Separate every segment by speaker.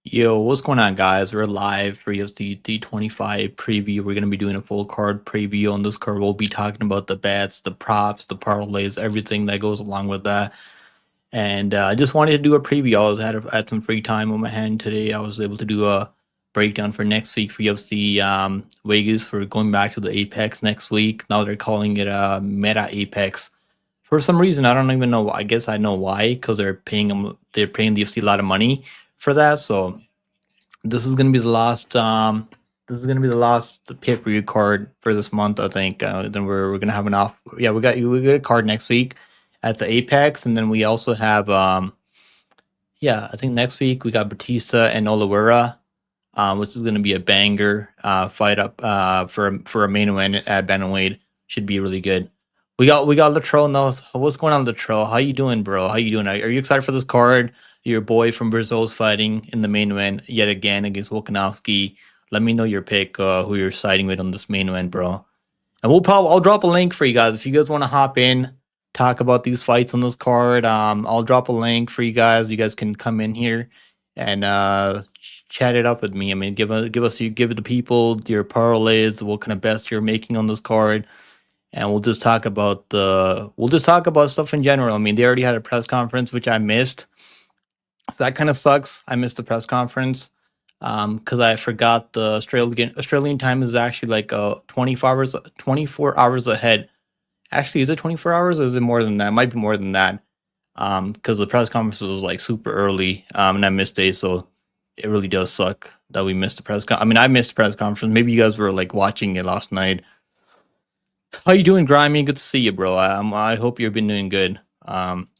Speaker 1: Yo, what's going on, guys? We're live for UFC D25 preview. We're going to be doing a full card preview. On this card, we'll be talking about the bets, the props, the parlays, everything that goes along with that. And I just wanted to do a preview. I had some free time on my hand today. I was able to do a breakdown for next week for UFC Vegas for going back to the Apex next week. Now they're calling it a Meta Apex. For some reason, I don't even know. I guess I know why, because they're paying the UFC a lot of money for that. So this is gonna be the last. This is gonna be the last pay-per-view card for this month, I think. Then we're gonna have an off. Yeah, we got a card next week at the Apex, and then we also have yeah, I think next week we got Batista and Oliveira, which is gonna be a banger fight up for a main event at bantamweight. Should be really good. We got Latrell knows what's going on, Latrell. How you doing, bro? How you doing? Are you excited for this card? Your boy from Brazil's fighting in the main event yet again against Volkanovski. Let me know your pick, who you're siding with on this main event, bro. And I'll drop a link for you guys if you guys want to hop in, talk about these fights on this card. I'll drop a link for you guys. You guys can come in here and chat it up with me. I mean, give the people your parlays, what kind of bets you're making on this card, and we'll just talk about stuff in general. I mean, they already had a press conference which I missed. So that kind of sucks. I missed the press conference because I forgot the Australian time is actually like 24 hours ahead. Actually, is it 24 hours or is it more than that? It might be more than that. Because the press conference was like super early, and I missed it, so it really does suck that we missed the I mean, I missed the press conference. Maybe you guys were like watching it last night. How you doing, Grimy? Good to see you, bro. I hope you've been doing good.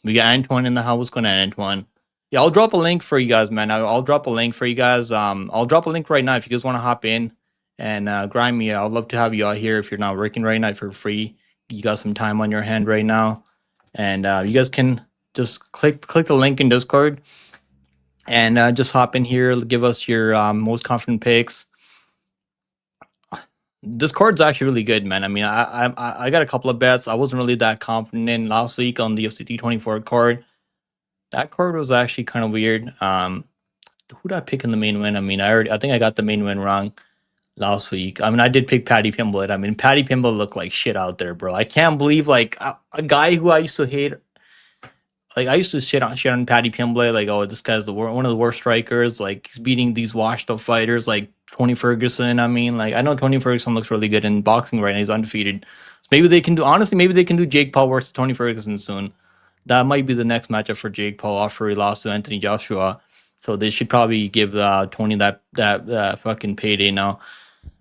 Speaker 1: We got Antoine in the house. What's going on, Antoine? Yeah, I'll drop a link for you guys, man. I'll drop a link for you guys. I'll drop a link right now if you guys want to hop in. And Grimy, I'd love to have you out here if you're not working right now, if you're free. You got some time on your hand right now, and you guys can just click the link in Discord and just hop in here. Give us your most confident picks. This card's actually really good, man. I mean, I got a couple of bets. I wasn't really that confident in last week on the UFC 24 card. That card was actually kind of weird. Who did I pick in the main win? I mean, I think I got the main win wrong last week. I mean, I did pick Paddy Pimblett. I mean, Paddy Pimblett looked like shit out there, bro. I can't believe like a guy who I used to hate. Like I used to shit on Paddy Pimblett. Like, oh, this guy's one of the worst strikers. Like he's beating these washed up fighters like Tony Ferguson. I mean, like I know Tony Ferguson looks really good in boxing right now. He's undefeated. So maybe they can do. Honestly, maybe they can do Jake Paul versus Tony Ferguson soon. That might be the next matchup for Jake Paul after he lost to Anthony Joshua. So they should probably give Tony that fucking payday now.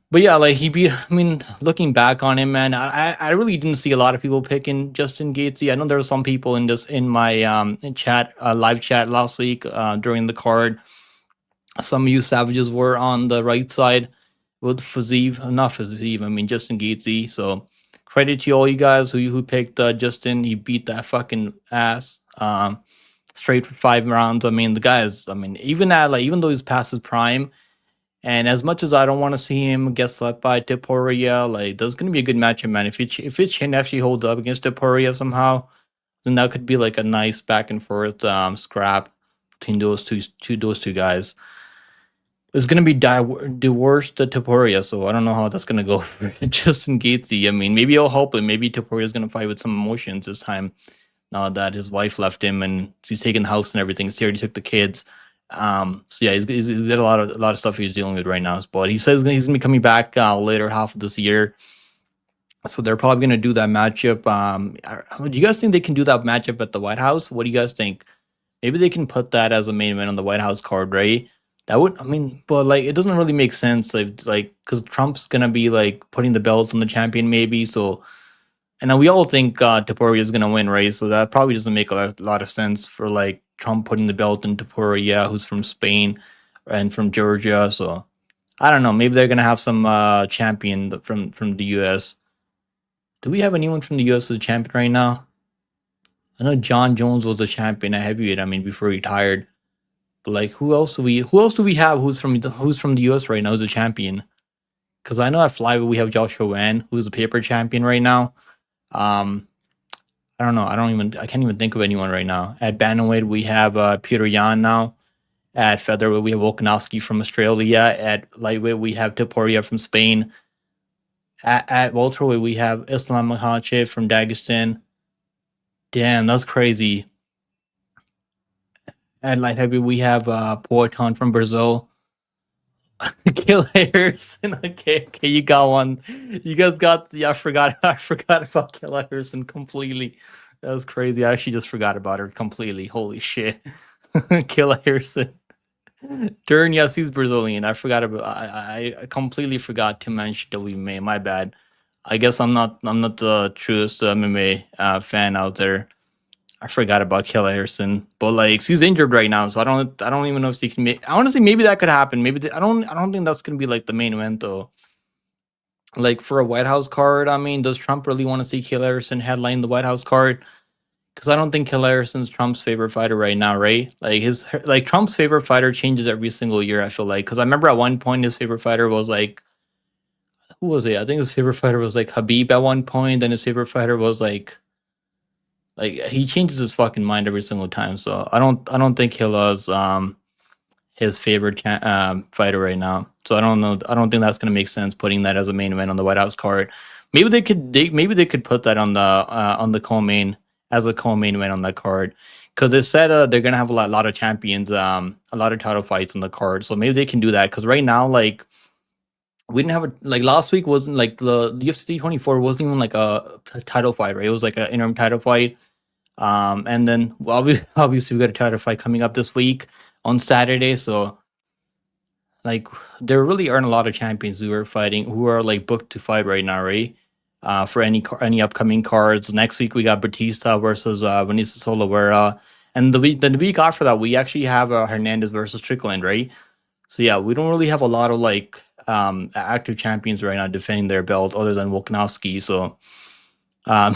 Speaker 1: But yeah, like he beat. I mean, looking back on him, man, I really didn't see a lot of people picking Justin Gaethje. I know there were some people in my in chat live chat last week during the card. Some of you savages were on the right side with Fazeev, not Fazeev. I mean Justin Gaethje. So credit to all you guys who picked Justin. He beat that fucking ass straight for 5 rounds. I mean the guy is. I mean even though he's past his prime. And as much as I don't want to see him get slapped by Topuria, like there's gonna be a good matchup, man. If his chin actually holds up against Topuria somehow, then that could be like a nice back and forth scrap between those two guys. It's gonna be the worst Topuria, so I don't know how that's gonna go for Justin Gaethje. I mean, maybe it'll help him. Maybe Topuria's gonna fight with some emotions this time. Now that his wife left him and he's taking the house and everything, so he already took the kids. So yeah, he's got a lot of stuff he's dealing with right now. But he says he's gonna be coming back later half of this year. So they're probably gonna do that matchup. Do you guys think they can do that matchup at the White House? What do you guys think? Maybe they can put that as a main event on the White House card, right? That would, I mean, but like it doesn't really make sense, like because Trump's gonna be like putting the belt on the champion, maybe. So, and then we all think Topuria is gonna win, right? So that probably doesn't make a lot of sense for like Trump putting the belt in Topuria, who's from Spain and from Georgia. So I don't know. Maybe they're gonna have some champion from the U.S. Do we have anyone from the U.S. as a champion right now? I know John Jones was a champion at heavyweight. I mean, before he retired. But like, who else do we have who's from the U.S. right now as a champion? Because I know at flyweight we have Joshua Wan, who's the paper champion right now. I don't know. I can't even think of anyone right now. At bantamweight we have Peter Yan now, At featherweight, we have Volkanovski from Australia. At lightweight, we have Topuria from Spain. At welterweight, we have Islam Makhachev from Dagestan. Damn, that's crazy. At light heavy, we have Poitin from Brazil. Kill Harrison. Okay, you got one. You guys got the. I forgot. I forgot about Kill Harrison completely. That was crazy. I actually just forgot about her completely. Holy shit. Kill Harrison. Dern, yes, he's Brazilian. I forgot about. I completely forgot to mention WMA. My bad. I guess I'm not the truest MMA fan out there. I forgot about Kill Harrison, but like he's injured right now, so I don't even know if he can make. Honestly, maybe that could happen. Maybe I don't think that's gonna be like the main event though. Like for a White House card, I mean, does Trump really want to see Kill Harrison headline the White House card? Because I don't think Kill Harrison's Trump's favorite fighter right now, right? Like Trump's favorite fighter changes every single year. I feel like because I remember at one point his favorite fighter was like who was it? I think his favorite fighter was like Habib at one point, and his favorite fighter was like he changes his fucking mind every single time. So I don't think he'll lose his favorite fighter right now. So I don't know. I don't think that's gonna make sense putting that as a main event on the White House card. Maybe they could put that on the co-main as a co-main event on that card because they said they're gonna have a lot of champions, a lot of title fights on the card. So maybe they can do that because right now like we didn't have like last week wasn't like the UFC 24 wasn't even like a title fight, right? It was like an interim title fight. And then well, obviously we got a title fight coming up this week on Saturday. So like there really aren't a lot of champions who are like booked to fight right now, right? For any upcoming cards. Next week we got Batista versus Vinicius Oliveira, and the week after that we actually have Hernandez versus Strickland, right? So yeah, we don't really have a lot of like active champions right now defending their belt other than Volkanovski. So um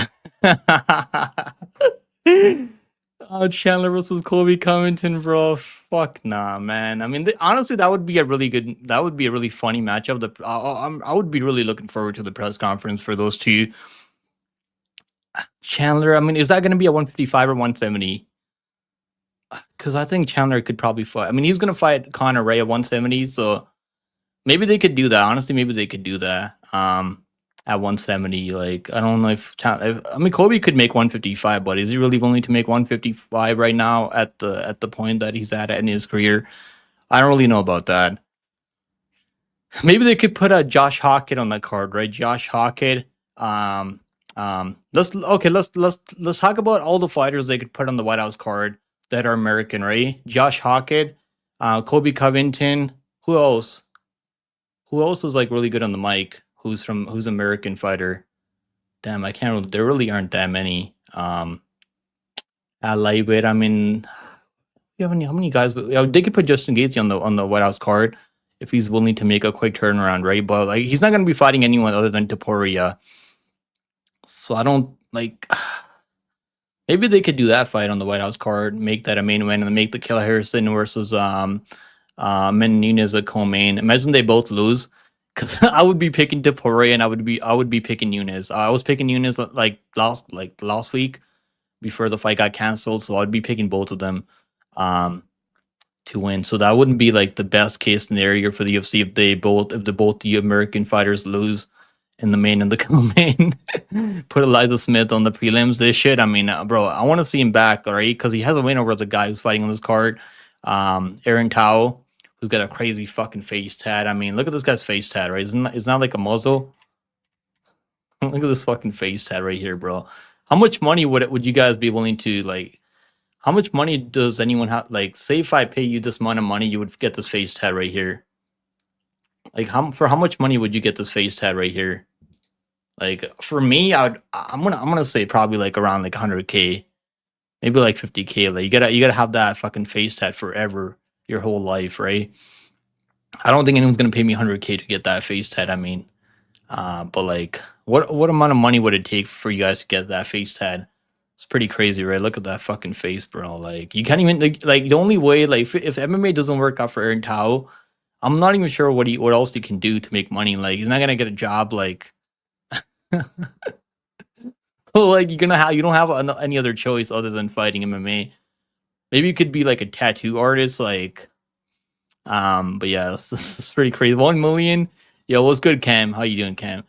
Speaker 1: oh, Chandler versus Colby Covington, bro. Fuck nah, man. I mean, honestly, that would be a really funny matchup. I would be really looking forward to the press conference for those two. Chandler, I mean, is that going to be a 155 or 170? Because I think Chandler could probably fight. I mean, he's going to fight Conor Ray at 170, so maybe they could do that. Honestly, maybe they could do that. At 170, like I don't know I mean Kobe could make 155, but is he really willing to make 155 right now at the point that he's at in his career? I don't really know about that. Maybe they could put a Josh Hockett on the card, right? Josh Hockett. Let's talk about all the fighters they could put on the White House card that are American, right? Josh Hockett, Kobe Covington. Who else? Who else is like really good on the mic? Who's American fighter? Damn, I can't. There really aren't that many. At lightweight, I mean, how many guys? They could put Justin Gaethje on the White House card if he's willing to make a quick turnaround, right? But like, he's not going to be fighting anyone other than Topuria. So I don't like. Maybe they could do that fight on the White House card, make that a main event, and make the Kill Harrison versus Men Nunes a co-main. Imagine they both lose. Because I would be picking Topuria and I would be picking Nunes. I was picking Nunes like last week before the fight got canceled, so I'd be picking both of them to win. So that wouldn't be like the best case scenario for the UFC if both the American fighters lose in the main and the co-main. Put Elijah Smith on the prelims. This shit. I mean, bro, I want to see him back, all right? Because he has a win over the guy who's fighting on this card, Aaron Tao, who's got a crazy fucking face tat. I mean, look at this guy's face tat, right? It's not like a muzzle. Look at this fucking face tat right here, bro. How much money would you guys be willing to like? How much money does anyone have? Like, say if I pay you this amount of money, you would get this face tat right here. Like, for how much money would you get this face tat right here? Like, for me, I'm gonna say probably like around like 100K, maybe like 50K. Like, you gotta have that fucking face tat forever, your whole life, right? I don't think anyone's gonna pay me 100K to get that face tat. I mean, but like, what amount of money would it take for you guys to get that face tat? It's pretty crazy, right? Look at that fucking face, bro. Like, you can't even like the only way like if MMA doesn't work out for Aaron Tao, I'm not even sure what else he can do to make money. Like, he's not gonna get a job. Like, like you don't have any other choice other than fighting MMA. Maybe you could be like a tattoo artist, like But yeah, it's pretty crazy. 1 million. Yo, what's good, Cam? How you doing, Cam?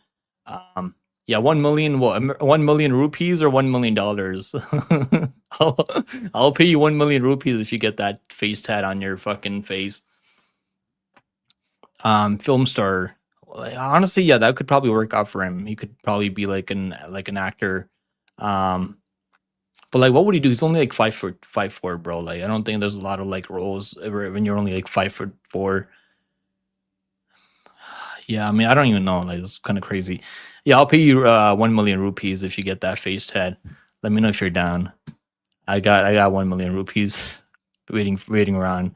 Speaker 1: Yeah, 1 million. What? 1 million rupees or $1 million? I'll, I'll pay you 1 million rupees if you get that face tat on your fucking face. Film star. Honestly, yeah, that could probably work out for him. He could probably be like an actor. Um, but like, what would he do? He's only like 5 foot 5'4", bro. Like, I don't think there's a lot of like roles when you're only like 5'4". Yeah, I mean, I don't even know. Like, it's kind of crazy. Yeah, I'll pay you 1 million rupees if you get that face tat. Let me know if you're down. I got 1 million rupees waiting around.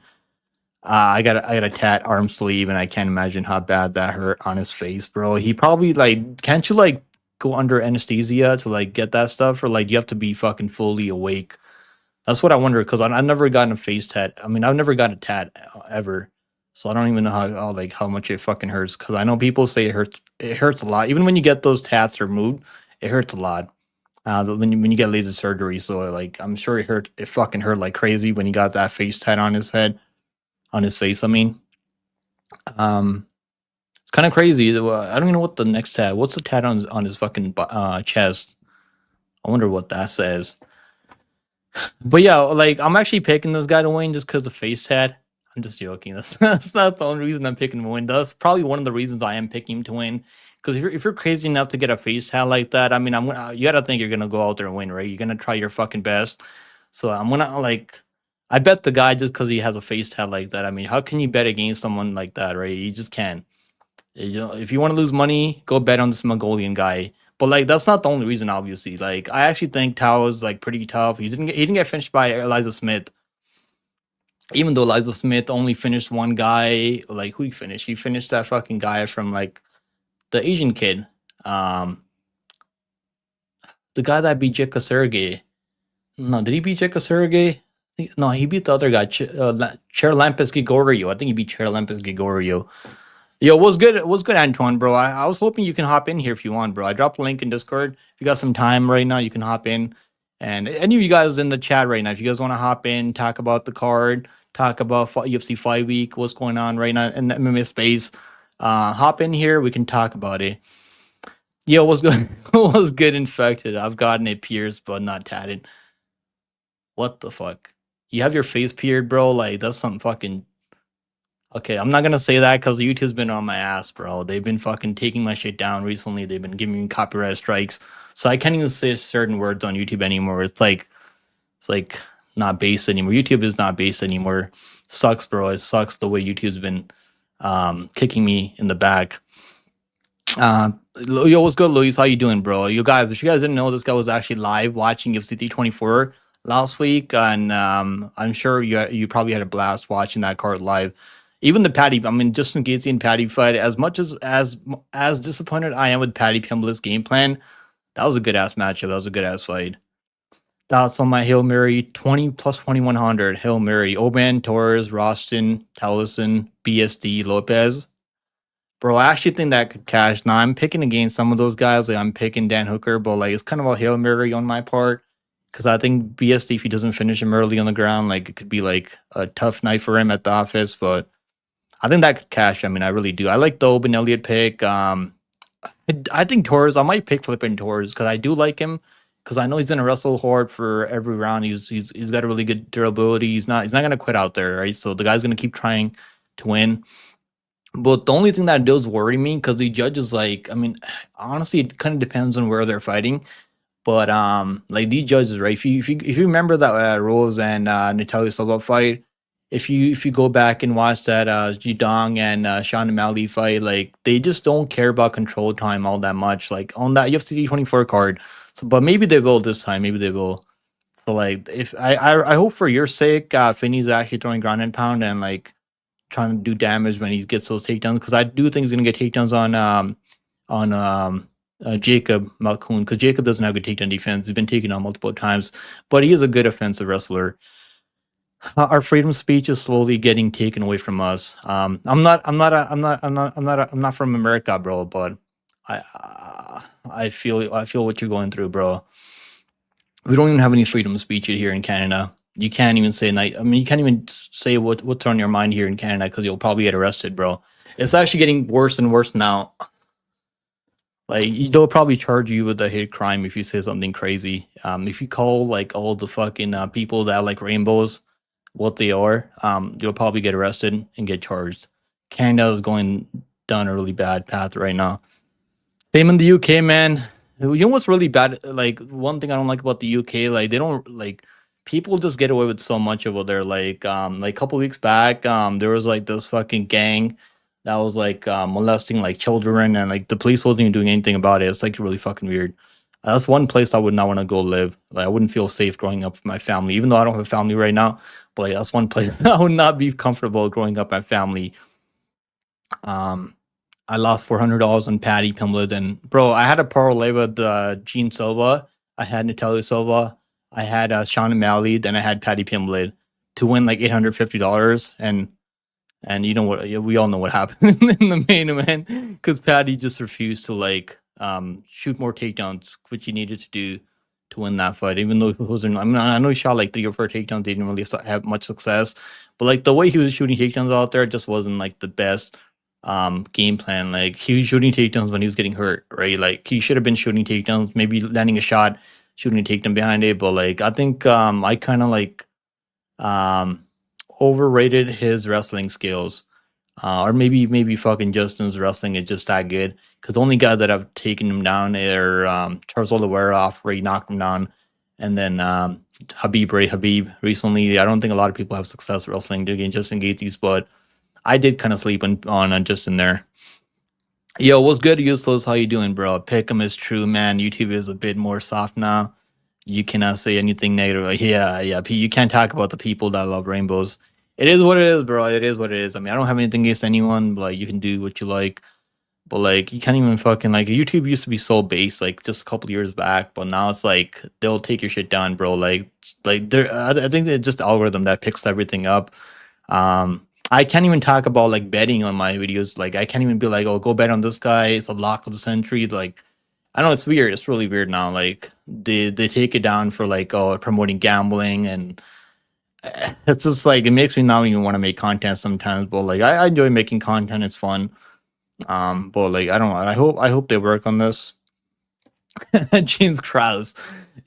Speaker 1: I got a tat arm sleeve, and I can't imagine how bad that hurt on his face, bro. He probably like, can't you like go under anesthesia to like get that stuff, or like you have to be fucking fully awake? That's what I wonder, because I've never gotten a face tat. I mean, I've never got a tat ever, so I don't even know how much it fucking hurts. Because I know people say it hurts. It hurts a lot, even when you get those tats removed. It hurts a lot. When you get laser surgery, so like I'm sure it hurt. It fucking hurt like crazy when he got that face tat on his head, on his face. I mean, um, it's kind of crazy. I don't even know what the next tat. What's the tat on his fucking chest? I wonder what that says. But yeah, like I'm actually picking this guy to win just because the face tat. I'm just joking. That's not the only reason I'm picking him to win. That's probably one of the reasons I am picking him to win. Because if you're crazy enough to get a face tat like that, I mean, you gotta think you're gonna go out there and win, right? You're gonna try your fucking best. So I'm gonna like, I bet the guy just because he has a face tat like that. I mean, how can you bet against someone like that, right? You just can't. You know, if you want to lose money, go bet on this Mongolian guy. But like, that's not the only reason, obviously. Like, I actually think Tao is like pretty tough. He didn't get finished by Eliza Smith, even though Eliza Smith only finished one guy. Like, who he finished? He finished that fucking guy from like the Asian kid, um, the guy that beat Jeka Sergey. No, did he beat Jeka Sergey? No, he beat the other guy, Charalampus Gigorio. I think he beat Charalampus Gigorio. Yo, what's good? What's good, Antoine, bro? I was hoping you can hop in here if you want, bro. I dropped a link in Discord. If you got some time right now, you can hop in. And any of you guys in the chat right now, if you guys want to hop in, talk about the card, talk about UFC Fight Week, what's going on right now in the MMA space, hop in here. We can talk about it. Yo, what's good? What's good, infected? I've gotten it pierced, but not tatted. What the fuck? You have your face pierced, bro? Like, that's some fucking. Okay, I'm not gonna say that because YouTube's been on my ass, bro. They've been fucking taking my shit down recently. They've been giving me copyright strikes, so I can't even say certain words on YouTube anymore. It's like not based anymore. YouTube is not based anymore. Sucks, bro. It sucks the way YouTube's been kicking me in the back. Yo, what's good, Luis? How you doing, bro? You guys, if you guys didn't know, this guy was actually live watching UFC 324 last week, and I'm sure you probably had a blast watching that card live. Even the Patty, I mean, Justin Gaethje and Patty fight. As much as disappointed I am with Patty Pimblett's game plan, that was a good ass matchup. That was a good ass fight. Thoughts on my Hail Mary 20 plus 2100 Hail Mary: Oban, Torres, Roston, Tellison, BSD, Lopes. Bro, I actually think that could cash. Now I'm picking against some of those guys. Like I'm picking Dan Hooker, but like it's kind of a Hail Mary on my part. Because I think BSD, if he doesn't finish him early on the ground, like it could be like a tough night for him at the office. But I think that could cash. I mean, I really do. I like the Oban Elliott pick. I think Torres. I might pick flipping Torres because I do like him. Because I know he's gonna wrestle hard for every round. He's got a really good durability. He's not gonna quit out there, right? So the guy's gonna keep trying to win. But the only thing that does worry me, because the judges, like, I mean, honestly, it kind of depends on where they're fighting. But like these judges, right? If you remember that Rose and Natalia Silva fight, if you go back and watch that Jidong and Sean O'Malley fight, like they just don't care about control time all that much. Like on that UFC 24 card. So, but maybe they will this time. Maybe they will. So like, if I hope for your sake, Finney's actually throwing ground and pound and like trying to do damage when he gets those takedowns, because I do think he's gonna get takedowns on Jacob Malkoun, because Jacob doesn't have good takedown defense. He's been taken on multiple times, but he is a good offensive wrestler. Our freedom of speech is slowly getting taken away from us. I'm not from America, bro, but I feel what you're going through, bro. We don't even have any freedom of speech here in Canada. You can't even say night. I mean, you can't even say what's on your mind here in Canada because you'll probably get arrested, bro. It's actually getting worse and worse now. Like they'll probably charge you with a hate crime if you say something crazy. If you call like all the fucking people that like rainbows what they are, you'll probably get arrested and get charged. Canada is going down a really bad path right now. Same in the UK, man. You know what's really bad? Like one thing I don't like about the UK, like they don't like people just get away with so much over there. Like a couple weeks back, there was like this fucking gang that was like molesting like children, and like the police wasn't even doing anything about it. It's like really fucking weird. That's one place I would not want to go live. Like I wouldn't feel safe growing up with my family, even though I don't have a family right now. But like that's one place I would not be comfortable growing up with my family. Um, I lost $400 on Patty Pimblett, and bro, I had a parlay with Gene Silva. I had Natalia Silva. I had Sean O'Malley. Then I had Patty Pimblett to win like $850. And you know what? We all know what happened in the main event because Patty just refused to like shoot more takedowns, which he needed to do to win that fight. Even though it wasn't, I mean, I know he shot like 3 or 4 takedowns. They didn't really have much success, but like the way he was shooting takedowns out there just wasn't like the best game plan. Like he was shooting takedowns when he was getting hurt, right? Like he should have been shooting takedowns, maybe landing a shot, shooting a takedown behind it. But like I think I kind of like um overrated his wrestling skills. Or maybe fucking Justin's wrestling is just that good. Because the only guy that I've taken him down are Charles Oliveira off where he knocked him down, and then Habib recently. I don't think a lot of people have success wrestling against Justin Gaethje's, but I did kind of sleep on Justin there. Yo, what's good, Useless? How you doing, bro? Pick'em is true, man. YouTube is a bit more soft now. You cannot say anything negative. Like, yeah. You can't talk about the people that love rainbows. It is what it is, bro. It is what it is. I mean, I don't have anything against anyone, but like, you can do what you like. But like, you can't even fucking like YouTube used to be so base, like just a couple years back, but now it's like they'll take your shit down, bro. Like they're, I think it's just the algorithm that picks everything up. I can't even talk about like betting on my videos. Like, I can't even be like, oh, go bet on this guy. It's a lock of the century. Like, I know it's weird. It's really weird now. Like they take it down for like promoting gambling, and it's just like it makes me not even want to make content sometimes. But like I enjoy making content. It's fun. But like I don't know. I hope they work on this. James Krause.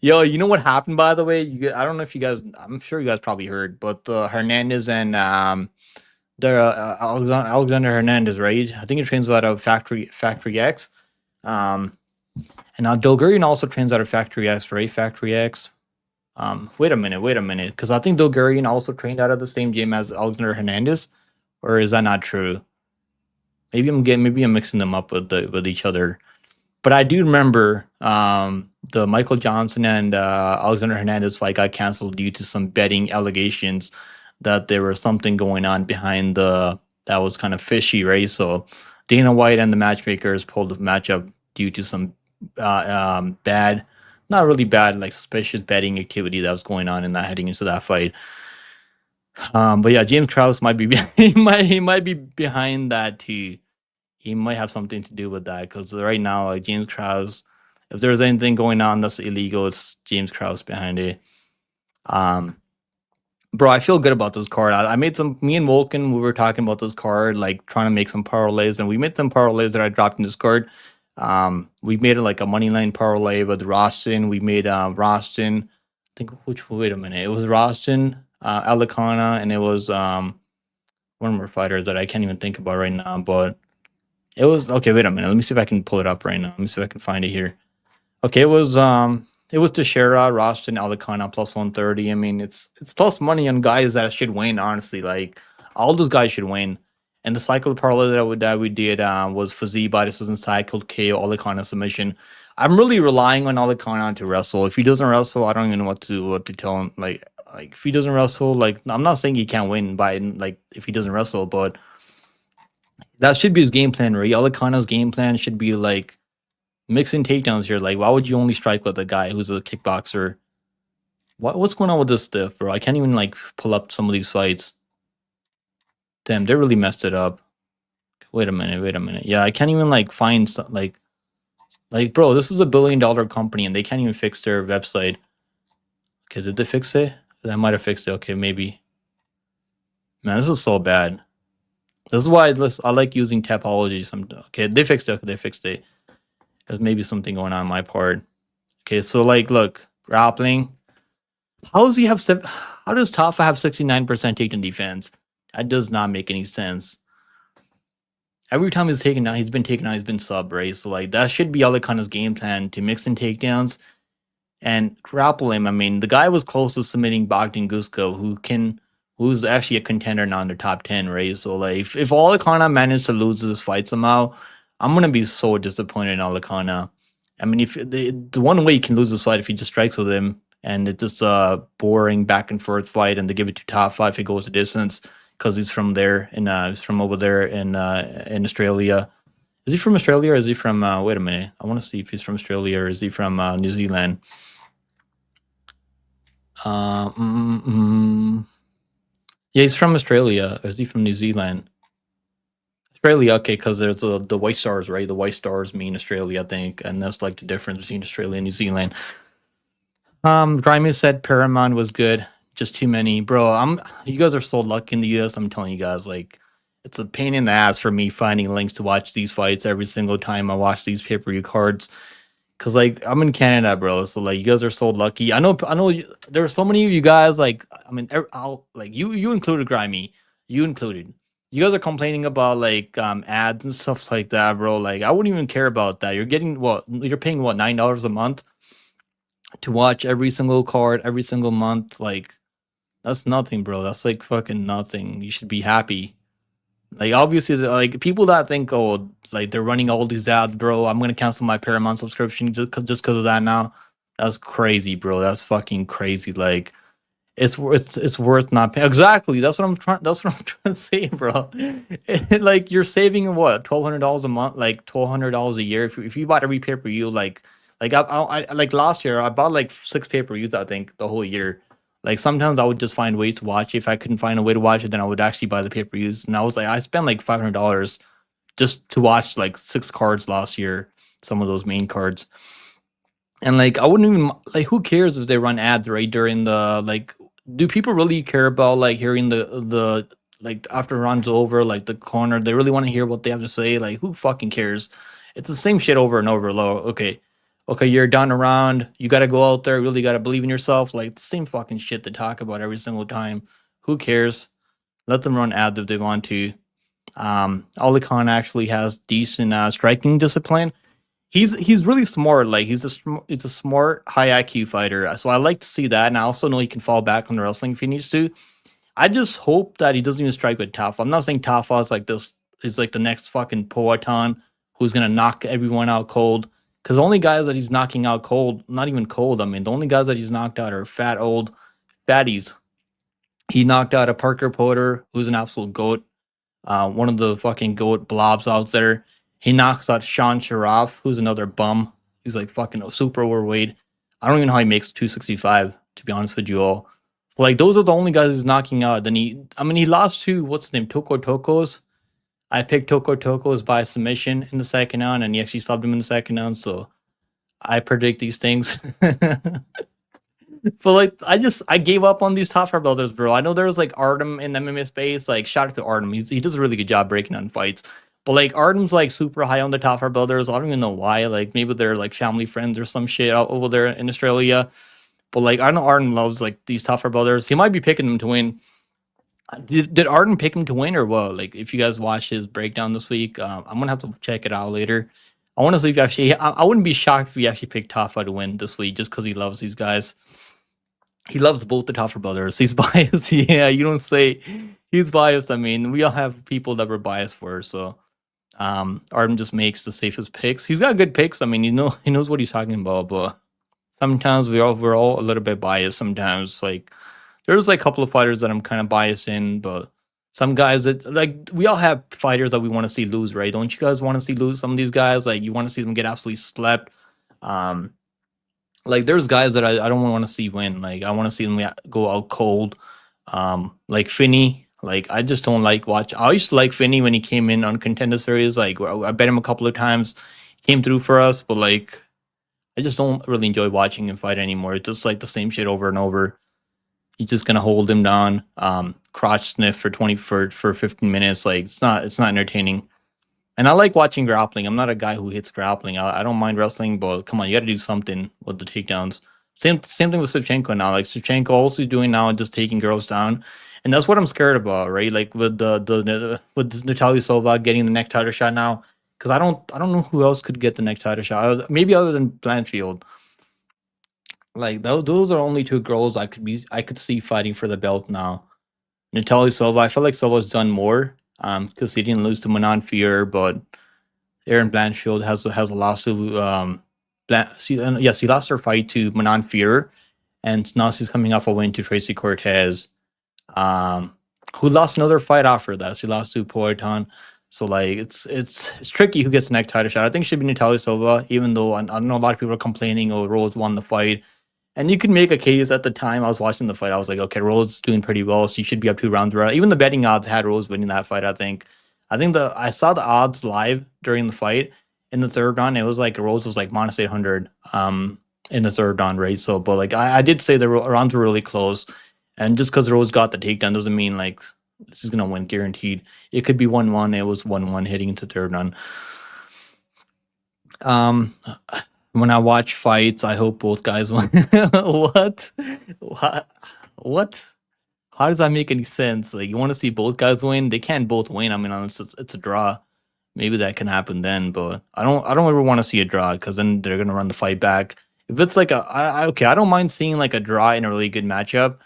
Speaker 1: Yo, you know what happened by the way? I don't know if you guys. I'm sure you guys probably heard, but Hernandez and Alexander Hernandez, right? I think he trains out of Factory X. Um, and now Dilgurian also trains out of Factory X, right? Factory X. Wait a minute, because I think Dilgurian also trained out of the same gym as Alexander Hernandez, or is that not true? Maybe I'm mixing them up with each other. But I do remember the Michael Johnson and Alexander Hernandez fight got canceled due to some betting allegations that there was something going on behind that was kind of fishy, right? So Dana White and the matchmakers pulled the matchup due to some bad, not really bad, like suspicious betting activity that was going on in that heading into that fight. But yeah, James Krause might be he might be behind that too. He might have something to do with that because right now, like James Krause, if there's anything going on that's illegal, it's James Krause behind it. Bro, I feel good about this card. I made some. Me and Vulcan, we were talking about this card, like trying to make some parlays, and we made some parlays that I dropped in this card. We made it like a money line parlay with Roston. We made Roston. I think wait a minute. It was Roston, Alicana, and it was one more fighter that I can't even think about right now. But it was okay. Wait a minute. Let me see if I can pull it up right now. Let me see if I can find it here. Okay, it was Teixeira, Roston, Alicana plus 130. I mean, it's plus money on guys that should win. Honestly, like all those guys should win. And the cycle parlay that we did was Fazee by decision cycle KO Alicana submission. I'm really relying on Alicana to wrestle. If he doesn't wrestle, I don't even know what to tell him. Like if he doesn't wrestle, like I'm not saying he can't win by like if he doesn't wrestle, but that should be his game plan. Right? Alicana's game plan should be like mixing takedowns here. Like, why would you only strike with a guy who's a kickboxer? What's going on with this stuff, bro? I can't even like pull up some of these fights. Damn, they really messed it up. Wait a minute. Yeah, I can't even like find like bro, this is $1 billion company and they can't even fix their website. Okay, did they fix it? That might have fixed it. Okay, maybe. Man, this is so bad. This is why I like using topology. Okay, they fixed it. Okay, they fixed it. There's maybe something going on my part. Okay, so like, look, grappling. How does he have? How does Tafa have 69% takedown defense? That does not make any sense. Every time he's taken down, he's been sub, right? So like that should be Alicana's game plan to mix in takedowns and grapple him. I mean, the guy was close to submitting Bogdan Gusko, who's actually a contender now in the top 10, right? So like if Alicana managed to lose this fight somehow, I'm gonna be so disappointed in Alicana. I mean, if the one way you can lose this fight if he just strikes with him and it's just a boring back and forth fight and they give it to top 5 if he goes the distance because he's from there and he's from over there in Australia. Is he from Australia or is he from wait a minute, I want to see if he's from Australia or is he from New Zealand. Yeah, he's from Australia or is he from New Zealand? Australia, okay, because there's the white stars, right? The white stars mean Australia, I think, and that's like the difference between Australia and New Zealand. Grimy said Paramount was good, just too many, bro. You guys are so lucky in the US. I'm telling you guys, like, it's a pain in the ass for me finding links to watch these fights every single time I watch these pay-per-view cards. Cause like I'm in Canada, bro. So like you guys are so lucky. I know. There are so many of you guys. Like I mean, I'll like you included, Grimy. You included. You guys are complaining about like ads and stuff like that, bro. Like I wouldn't even care about that. You're getting what? You're paying what, $9 a month to watch every single card every single month. Like that's nothing, bro. That's like fucking nothing. You should be happy. Like obviously, like people that think, oh, like they're running all these ads, bro. I'm gonna cancel my Paramount subscription just because of that now. That's crazy, bro. That's fucking crazy. Like it's worth not paying. Exactly. That's what I'm trying. That's what I'm trying to say, bro. Like you're saving what, $1,200 a month, like $1,200 a year if you bought every pay per view. Like I like last year I bought like 6 pay per views. I think the whole year. Like sometimes I would just find ways to watch it. If I couldn't find a way to watch it, then I would actually buy the pay per views. And I was like, I spent like $500 just to watch like 6 cards last year, some of those main cards. And like I wouldn't even like, who cares if they run ads right during the like, do people really care about like hearing the like after runs over, like the corner? They really want to hear what they have to say? Like who fucking cares? It's the same shit over and over. Okay, you're done around. You got to go out there. Really got to believe in yourself. Like the same fucking shit to talk about every single time. Who cares? Let them run ads if they want to. Ali Khan actually has decent striking discipline. He's really smart. Like he's a smart, high IQ fighter. So I like to see that, and I also know he can fall back on the wrestling if he needs to. I just hope that he doesn't even strike with Tafa. I'm not saying Tafa is like this. Is like the next fucking Poatan who's gonna knock everyone out cold. Because the only guys that he's knocking out cold, not even cold, I mean, the only guys that he's knocked out are fat old fatties. He knocked out a Parker Porter, who's an absolute goat. One of the fucking goat blobs out there. He knocks out Sean Sharaf, who's another bum. He's like fucking super overweight. I don't even know how he makes 265, to be honest with you all. So like those are the only guys he's knocking out. Then he lost to, what's his name, Toko Tokos. I picked Toko Tokos by submission in the second round, and he actually subbed him in the second round. So I predict these things. But like I gave up on these top 5 brothers, bro. I know there's like Artem in MMA space. Like shout out to Artem. He does a really good job breaking down fights. But like Artem's like super high on the top 5 brothers. I don't even know why. Like maybe they're like family friends or some shit out over there in Australia. But like I know Artem loves like these top 5 brothers. He might be picking them to win. Did Arden pick him to win or what? Like if you guys watch his breakdown this week, I'm gonna have to check it out later. I want to see if actually. I wouldn't be shocked if he actually picked Tafa to win this week just because he loves these guys. He loves both the Taffer brothers. He's biased. Yeah, you don't say he's biased. I mean, we all have people that we're biased for. So Artem just makes the safest picks. He's got good picks. I mean, he knows what he's talking about, but sometimes we're all a little bit biased. Sometimes like there's like a couple of fighters that I'm kind of biased in, but some guys that like we all have fighters that we want to see lose, right? Don't you guys want to see lose some of these guys? Like you want to see them get absolutely slept. Like there's guys that I don't want to see win. Like I want to see them go out cold. Like Finney. Like I just don't like watch. I used to like Finney when he came in on Contender Series. Like I bet him a couple of times, he came through for us. But like I just don't really enjoy watching him fight anymore. It's just like the same shit over and over. He's just gonna hold him down, crotch sniff for 15 minutes. Like it's not entertaining. And I like watching grappling. I'm not a guy who hits grappling. I don't mind wrestling, but come on, you got to do something with the takedowns. Same thing with Shevchenko now. Like Shevchenko, all he's doing now is just taking girls down, and that's what I'm scared about, right? Like with with Natalia Silva getting the next title shot now, because I don't know who else could get the next title shot. Maybe other than Blanchfield. Like those are only two girls I could see fighting for the belt now. Natalia Silva, I feel like Silva's done more, because he didn't lose to Manon Fier, but Aaron Blanchfield has a loss to yes, he lost her fight to Manon Fier, and now she's coming off a win to Tracy Cortez, um, who lost another fight after that. She lost to Poitin. So like it's tricky who gets the next title shot. I think it should be Natalia Silva, even though I know a lot of people are complaining, oh, Rose won the fight. And you could make a case at the time I was watching the fight. I was like, okay, Rose is doing pretty well. She should be up 2 rounds. Even the betting odds had Rose winning that fight, I think. I saw the odds live during the fight. In the third round, it was like Rose was like minus 800 in the third round, right? So, but like I did say the rounds were really close. And just because Rose got the takedown doesn't mean like this is going to win guaranteed. It could be 1-1. It was 1-1 heading into third round. When I watch fights, I hope both guys win. What? What? How does that make any sense? Like, you want to see both guys win? They can't both win. I mean, unless it's a draw. Maybe that can happen then, but I don't ever want to see a draw because then they're gonna run the fight back. If it's like okay, I don't mind seeing like a draw in a really good matchup,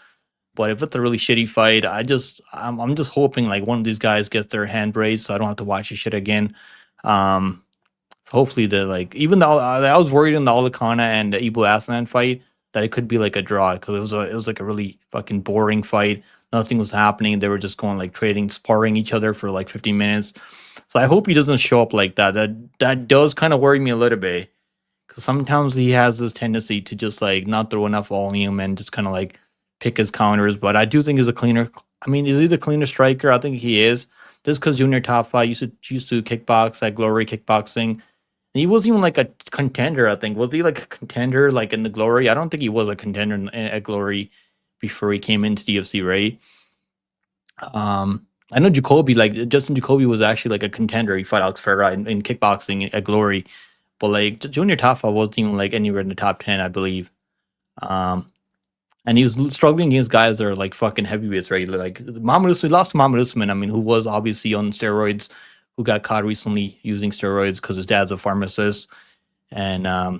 Speaker 1: but if it's a really shitty fight, I'm just hoping like one of these guys gets their hand raised so I don't have to watch this shit again. Um, so hopefully the like even though I was worried in the Olicana and the Ibu Aslan fight that it could be like a draw because it was like a really fucking boring fight. Nothing was happening. They were just going like trading, sparring each other for like 15 minutes. So I hope he doesn't show up like that. That does kind of worry me a little bit because sometimes he has this tendency to just like not throw enough volume and just kind of like pick his counters. But I do think he's a cleaner. I mean, is he the cleaner striker? I think he is. Just because Junior Top Fight used to kickbox at Glory Kickboxing. He wasn't even like a contender, I think. Was he like a contender like in the Glory? I don't think he was a contender at Glory before he came into the UFC, right? I know Jacoby, like Justin Jacoby was actually like a contender. He fought Alex Ferreira in kickboxing at Glory. But like Junior Tafa wasn't even like anywhere in the top 10, I believe. And he was struggling against guys that are like fucking heavyweights, right? Like Muhammad Usman, we lost to Muhammad Usman, I mean, who was obviously on steroids, who got caught recently using steroids because his dad's a pharmacist. And I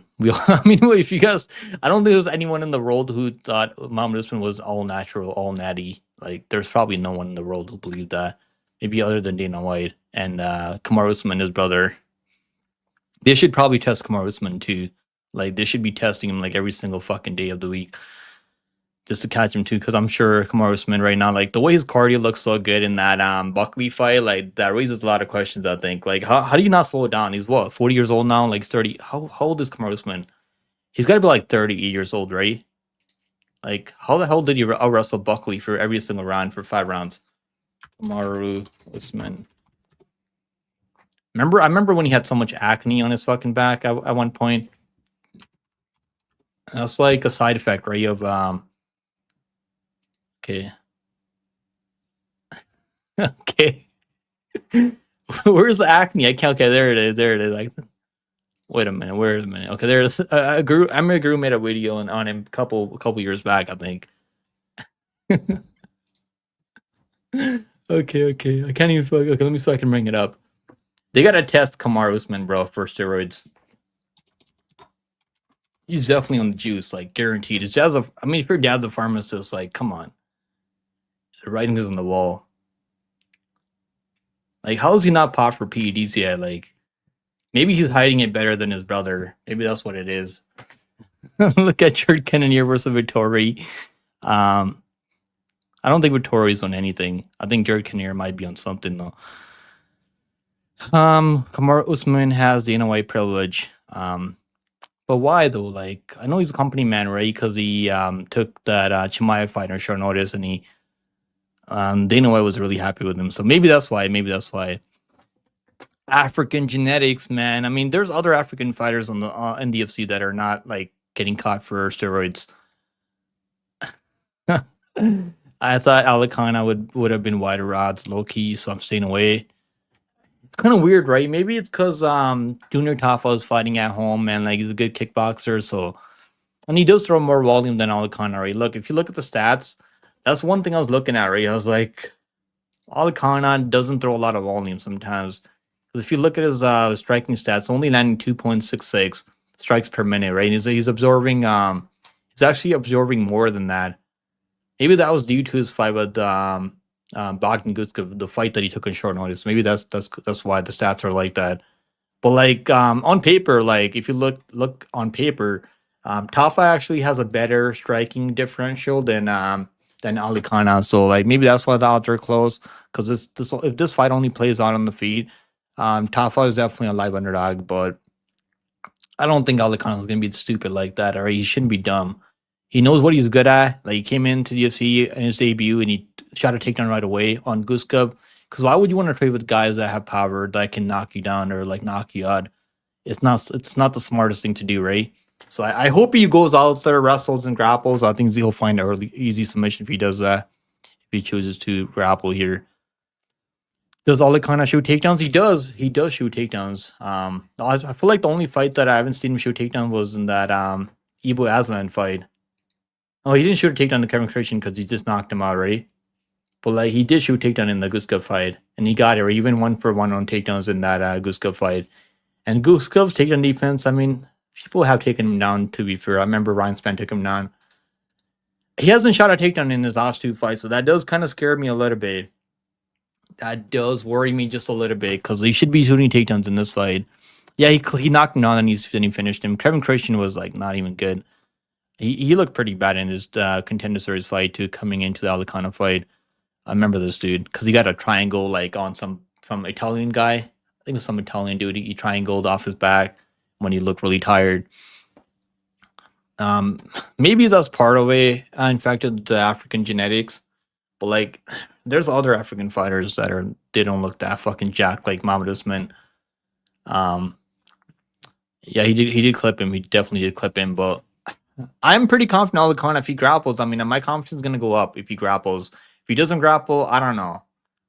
Speaker 1: mean, if you guys, I don't think there's anyone in the world who thought Muhammad Usman was all natural, all natty. Like, there's probably no one in the world who believed that. Maybe other than Dana White and Kamaru Usman, his brother. They should probably test Kamaru Usman too. Like, they should be testing him like every single fucking day of the week just to catch him too. Because I'm sure Kamaru Usman right now, like the way his cardio looks so good in that Buckley fight, like that raises a lot of questions. I think. Like, how do you not slow it down? He's what 40 years old now. Like he's 30. How old is Kamaru Usman? He's got to be like 30 years old, right? Like, how the hell did you wrestle Buckley for every single round for 5 rounds? Kamaru Usman. I remember when he had so much acne on his fucking back at one point. That's like a side effect, right? Of okay. Okay. Where's the acne? I can't. Okay, there it is. There it is. Like, wait a minute. Wait a minute. Okay, there's Guru. I remember Guru made a video on him a couple years back, I think. Okay. I can't even. Okay, let me see if I can bring it up. They gotta test Kamaru Usman, bro, for steroids. He's definitely on the juice, like guaranteed. It's just I mean, if your dad's a pharmacist, like, come on. The writing is on the wall. Like, how is he not popped for PEDs yet? Like, maybe he's hiding it better than his brother. Maybe that's what it is. Look at Jared Cannonier versus Vittori. I don't think Vittori's on anything. I think Jared Cannonier might be on something though. Kamaru Usman has Dana White privilege. But why though? Like, I know he's a company man, right? Because he took that Chimaev fight on short notice, and he Dana White was really happy with him. So maybe that's why. African genetics, man. I mean, there's other African fighters on the in the UFC that are not like getting caught for steroids. I thought Alicana would have been wider odds, low key, so I'm staying away. It's kind of weird, right? Maybe it's because Junior Tafa is fighting at home and like he's a good kickboxer, so and he does throw more volume than Alicana, right? Look, if you look at the stats, that's one thing I was looking at, right? I was like, Alicana doesn't throw a lot of volume sometimes. Because if you look at his striking stats, only landing 2.66 strikes per minute, right? He's absorbing he's actually absorbing more than that. Maybe that was due to his fight with Bogdan Guskov, the fight that he took on short notice. Maybe that's why the stats are like that. But like on paper, like if you look on paper, Tafa actually has a better striking differential than Alicana. So like maybe that's why the odds are close. Because this if this fight only plays out on the feed, Tafa is definitely a live underdog. But I don't think Alicana is gonna be stupid like that. Or he shouldn't be dumb. He knows what he's good at. Like he came into the UFC in his debut and he shot a takedown right away on Guskov. Because why would you want to trade with guys that have power that can knock you down or like knock you out? It's not the smartest thing to do, right? So I hope he goes out there, wrestles and grapples. I think he'll find an early easy submission if he does that. If he chooses to grapple here. Does Alicana shoot takedowns? He does. He does shoot takedowns. I feel like the only fight that I haven't seen him shoot takedown was in that Ibo Aslan fight. Oh, he didn't shoot a takedown to Kevin Christian because he just knocked him out, right? But like he did shoot takedown in the Guskov fight, and he got it. Or even 1-for-1 on takedowns in that Guskov fight. And Guskov's takedown defense, I mean, people have taken him down. To be fair, I remember Ryan Spann took him down. He hasn't shot a takedown in his last two fights, so that does kind of scare me a little bit. That does worry me just a little bit because he should be shooting takedowns in this fight. Yeah, he knocked him down and then he finished him. Kevin Christian was like not even good. He looked pretty bad in his Contender Series fight too, coming into the Alicana fight. I remember this dude because he got a triangle like on from Italian guy. I think it was some Italian dude. He triangled off his back when he looked really tired. Maybe that's part of it. In fact, the African genetics, but like, there's other African fighters that they don't look that fucking jacked like Muhammad Usman. Um, yeah, he did clip him. He definitely did clip him, but I'm pretty confident Alicana if he grapples. I mean, my confidence is gonna go up if he grapples. If he doesn't grapple, I don't know.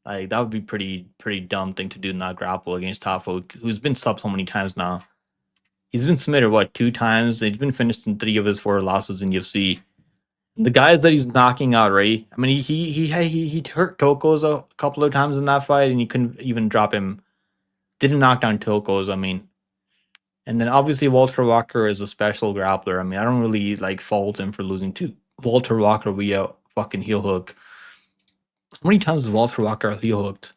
Speaker 1: Like that would be pretty dumb thing to do, not grapple against Tafo, who's been subbed so many times now. He's been submitted what 2 times. He's been finished in 3 of his 4 losses in UFC. The guys that he's knocking out, right? I mean, he hurt Tokos a couple of times in that fight, and he couldn't even drop him. Didn't knock down Tokos. I mean, and then obviously Walter Walker is a special grappler. I mean, I don't really like fault him for losing to Walter Walker via fucking heel hook. How many times has Walter Walker heel hooked?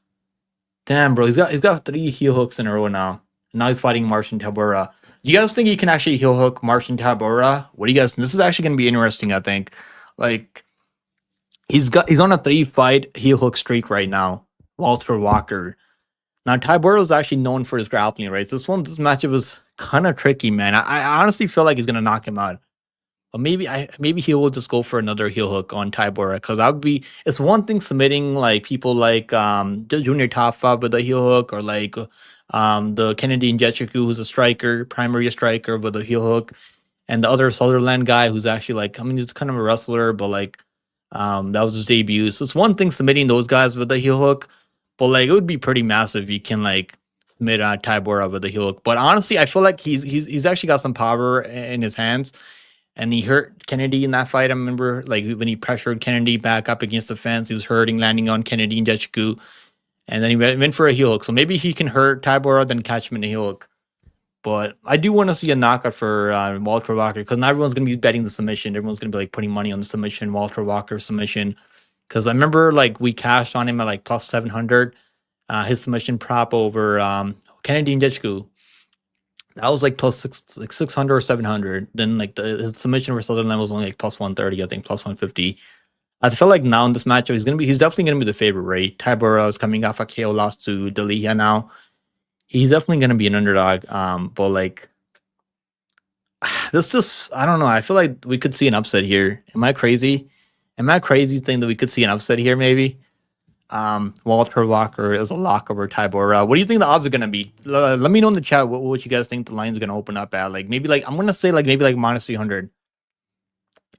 Speaker 1: Damn, bro, he's got 3 heel hooks in a row now. And now he's fighting Marcin Tybura. You guys think he can actually heel hook Marcin Tybura? What do you guys think? This is actually gonna be interesting, I think. Like he's on a 3-fight heel hook streak right now. Walter Walker. Now Tybura is actually known for his grappling, right? This matchup was kind of tricky, man. I honestly feel like he's gonna knock him out. But maybe he will just go for another heel hook on Tybura because that would be. It's one thing submitting like people like Junior Tafa with a heel hook or like the Kennedy Nzechukwu who's a striker, primary striker with a heel hook, and the other Sutherland guy who's actually like, I mean, he's kind of a wrestler, but like that was his debut. So it's one thing submitting those guys with a heel hook, but like it would be pretty massive if you can like submit Tybura with a heel hook. But honestly, I feel like he's actually got some power in his hands. And he hurt Kennedy in that fight. I remember, like when he pressured Kennedy back up against the fence, he was hurting, landing on Kennedy and Nzechukwu. And then he went for a heel hook. So maybe he can hurt Tybura, then catch him in a heel hook. But I do want to see a knockout for Walter Walker because not everyone's going to be betting the submission. Everyone's going to be like putting money on the submission, Walter Walker submission. Because I remember like we cashed on him at like plus 700. His submission prop over Kennedy and Nzechukwu. That was like plus 600 or 700. Then like his submission for Sutherland was only like plus 130, I think, plus 150. I feel like now in this matchup, he's definitely gonna be the favorite, right? Tybura is coming off a KO loss to D'Elia now. He's definitely gonna be an underdog. But like this just I don't know. I feel like we could see an upset here. Am I crazy? Am I crazy think that we could see an upset here maybe? Walter Walker is a lock over Tybura. What do you think the odds are gonna be? Let me know in the chat what you guys think the line's gonna open up at. Like maybe like I'm gonna say like maybe like minus 300.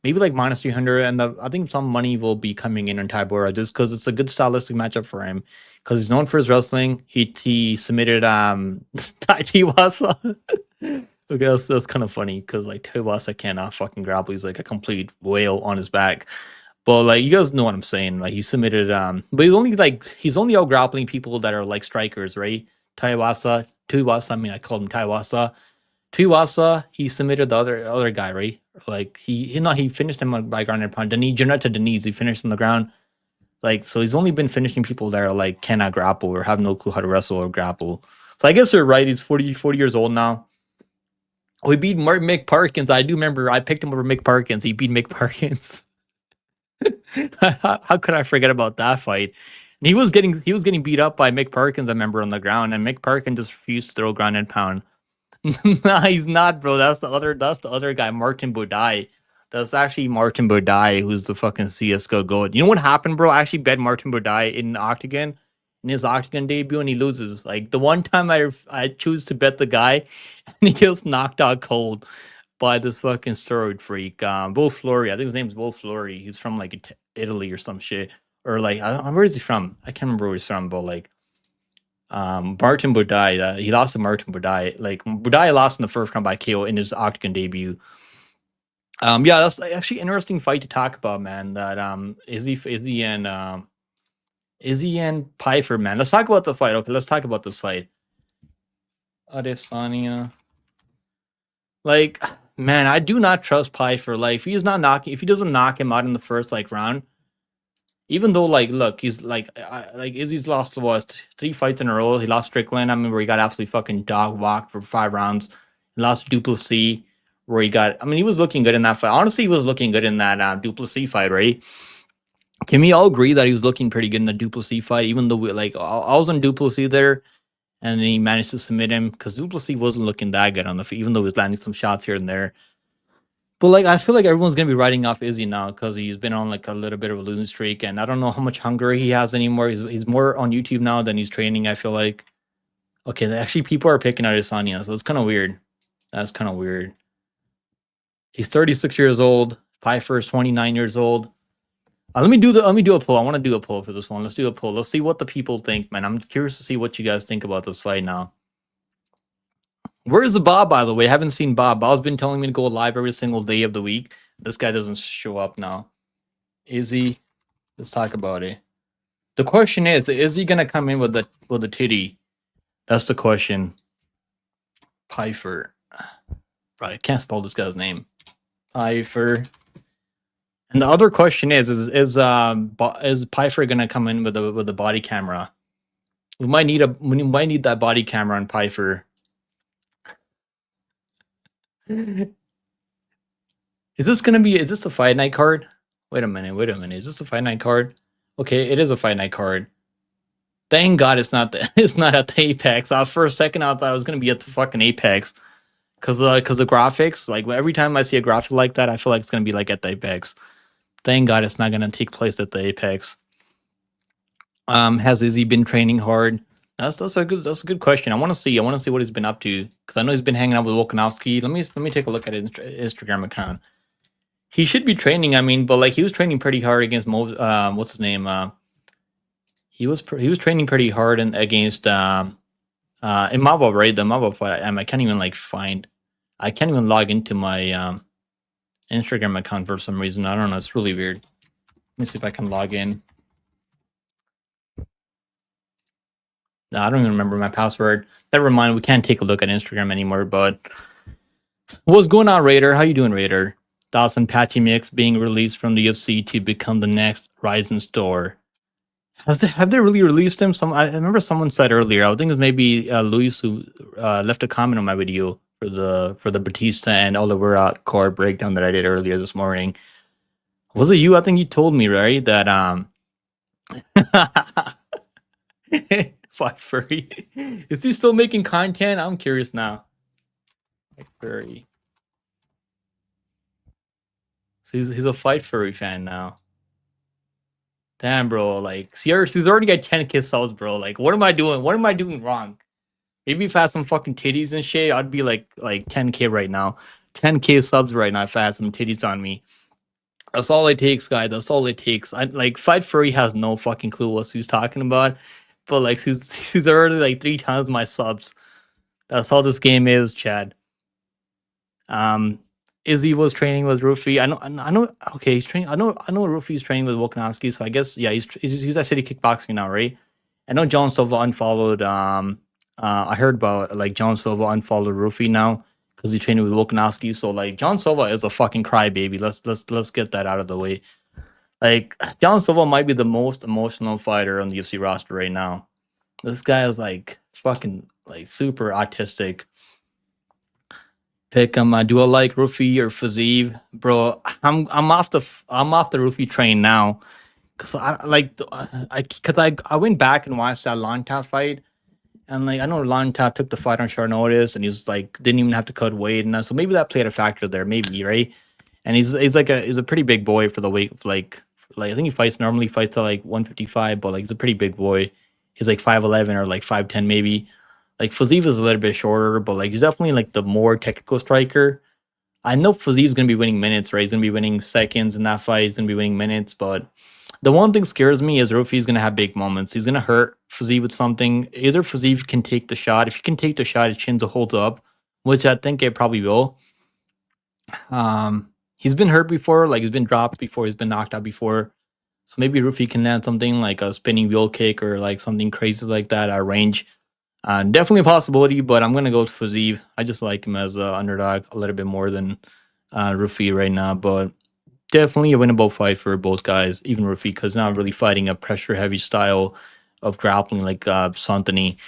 Speaker 1: maybe like minus 300, and I think some money will be coming in on Tybura just because it's a good stylistic matchup for him. Because he's known for his wrestling. He submitted Tiwasa. Okay, that's kind of funny because like Tiwasa cannot fucking grapple. He's like a complete whale on his back. But like you guys know what I'm saying. Like he submitted but he's only out grappling people that are like strikers, right? Tiwasa. I mean, I called him Tiwasa. Tuivasa, he submitted the other guy, right? Like he finished him by ground and pound. Denis Janetta Denise, he finished on the ground. Like so, he's only been finishing people that are like cannot grapple or have no clue how to wrestle or grapple. So I guess you're right. He's 40 years old now. We beat Mick Parkins. I do remember I picked him over Mick Parkins. He beat Mick Parkins. How could I forget about that fight? And he was getting beat up by Mick Parkins. I remember on the ground, and Mick Parkins just refused to throw ground and pound. Nah, he's not, bro. That's the other guy, Martin Bodai. That's actually Martin Bodai, who's the fucking CS:GO goat. You know what happened, bro? I actually bet Martin Bodai in his Octagon debut, and he loses. Like the one time I choose to bet the guy, and he gets knocked out cold by this fucking steroid freak, Bo Flory. I think his name's Bo Flory. He's from like Italy or some shit, or like where is he from? I can't remember where he's from, but like Martin Bodai, he lost to Martin Bodai. Like Bodai lost in the first round by KO in his Octagon debut. Yeah, that's actually an interesting fight to talk about, man. That Izzy and Pfeiffer, man. Let's talk about the fight. Okay, let's talk about this fight. Adesanya. Like, man, I do not trust Pfeiffer. Like, if he doesn't knock him out in the first like round, even though, like, look, he's like Izzy's lost what 3 fights in a row. He lost Strickland. I remember he got absolutely fucking dog walked for 5 rounds. He lost Duplessis, where he got. I mean, he was looking good in that fight. Honestly, he was looking good in that Duplessis fight, right? Can we all agree that he was looking pretty good in the Duplessis fight? Even though I was on Duplessis there, and then he managed to submit him because Duplessis wasn't looking that good on the field, even though he was landing some shots here and there. But like I feel like everyone's gonna be writing off Izzy now because he's been on like a little bit of a losing streak, and I don't know how much hunger he has anymore. He's more on YouTube now than he's training. I feel like. Okay, actually, people are picking Adesanya, so it's kind of weird. That's kind of weird. He's 36 years old. Pfeiffer is 29 years old. Let me do a poll. I want to do a poll for this one. Let's do a poll. Let's see what the people think, man. I'm curious to see what you guys think about this fight now. Where's the Bob, by the way? I haven't seen Bob. Bob's been telling me to go live every single day of the week. This guy doesn't show up now. Is he? Let's talk about it. The question is he gonna come in with the titty? That's the question. Pfeiffer. Right, I can't spell this guy's name. Pfeiffer. And the other question is Pfeiffer gonna come in with a body camera? We might need that body camera on Pfeiffer. Is this a fight night card? Wait a minute. Is this a fight night card? Okay, it is a fight night card. Thank God it's not it's not at the Apex. For a second I thought it was gonna be at the fucking Apex. Cause the graphics, like every time I see a graphic like that, I feel like it's gonna be like at the Apex. Thank God it's not gonna take place at the Apex. Has Izzy been training hard? That's a good question. I want to see what he's been up to because I know he's been hanging out with Volkanovski. Let me take a look at his Instagram account. He should be training. I mean, but like he was training pretty hard against what's his name? He was training pretty hard against Imava, right? The Imava fight. I can't even I can't even log into my Instagram account for some reason. I don't know. It's really weird. Let me see if I can log in. No, I don't even remember my password. Never mind. We can't take a look at Instagram anymore. But what's going on, Raider? How you doing, Raider? Dawson Patchy Mix being released from the UFC to become the next Ryzen store. Have they really released him? I remember someone said earlier. I think it was maybe Luis who left a comment on my video for the Batista and Oliveira card breakdown that I did earlier this morning. Was it you? I think you told me, right, that Fight Furry. Is he still making content? I'm curious now. Fight Furry. So he's a Fight Furry fan now. Damn, bro. Like, he's already got 10K subs, bro. Like, what am I doing? What am I doing wrong? Maybe if I had some fucking titties and shit, I'd be like 10K right now. 10K subs right now if I had some titties on me. That's all it takes, guys. That's all it takes. I like Fight Furry has no fucking clue what he's talking about, but like he's already like 3 times my subs. That's all this game is, Chad. Um, Izzy was training with Rufi. I know. Okay, he's training. I know. Rufi's training with Volkanovski. So I guess yeah, he's at City Kickboxing now, right? I know John Silva unfollowed. I heard about like John Silva unfollowed Rufi now because he trained with Volkanovski. So like John Silva is a fucking crybaby. Let's get that out of the way. Like John Silva might be the most emotional fighter on the UFC roster right now. This guy is like fucking like super autistic. Pick him. Do I like Rufi or Fazeev, bro? I'm off the Rufi train now because I went back and watched that Long Tap fight, and like I know Long Tap took the fight on short notice, and he's like didn't even have to cut weight, and so maybe that played a factor there, maybe, right? And he's a pretty big boy for the weight, like I think he fights at like 155, but like he's a pretty big boy. He's like 5'11" or like 5'10" maybe. Like Fazeev is a little bit shorter, but like he's definitely like the more technical striker. I know Fazeev's gonna be winning minutes, right? He's gonna be winning seconds in that fight. He's gonna be winning minutes, but the one thing scares me is Rufi's gonna have big moments. He's gonna hurt Fazeev with something. Either Fazeev can take the shot. If he can take the shot, his chin holds up, which I think it probably will. He's been hurt before, like he's been dropped before, he's been knocked out before. So maybe Rufi can land something like a spinning wheel kick or like something crazy like that at range. Definitely a possibility, but I'm gonna go with Fazeev. I just like him as an underdog a little bit more than Rufi right now, but definitely a winnable fight for both guys, even Rufi, because not really fighting a pressure heavy style of grappling like Santoni.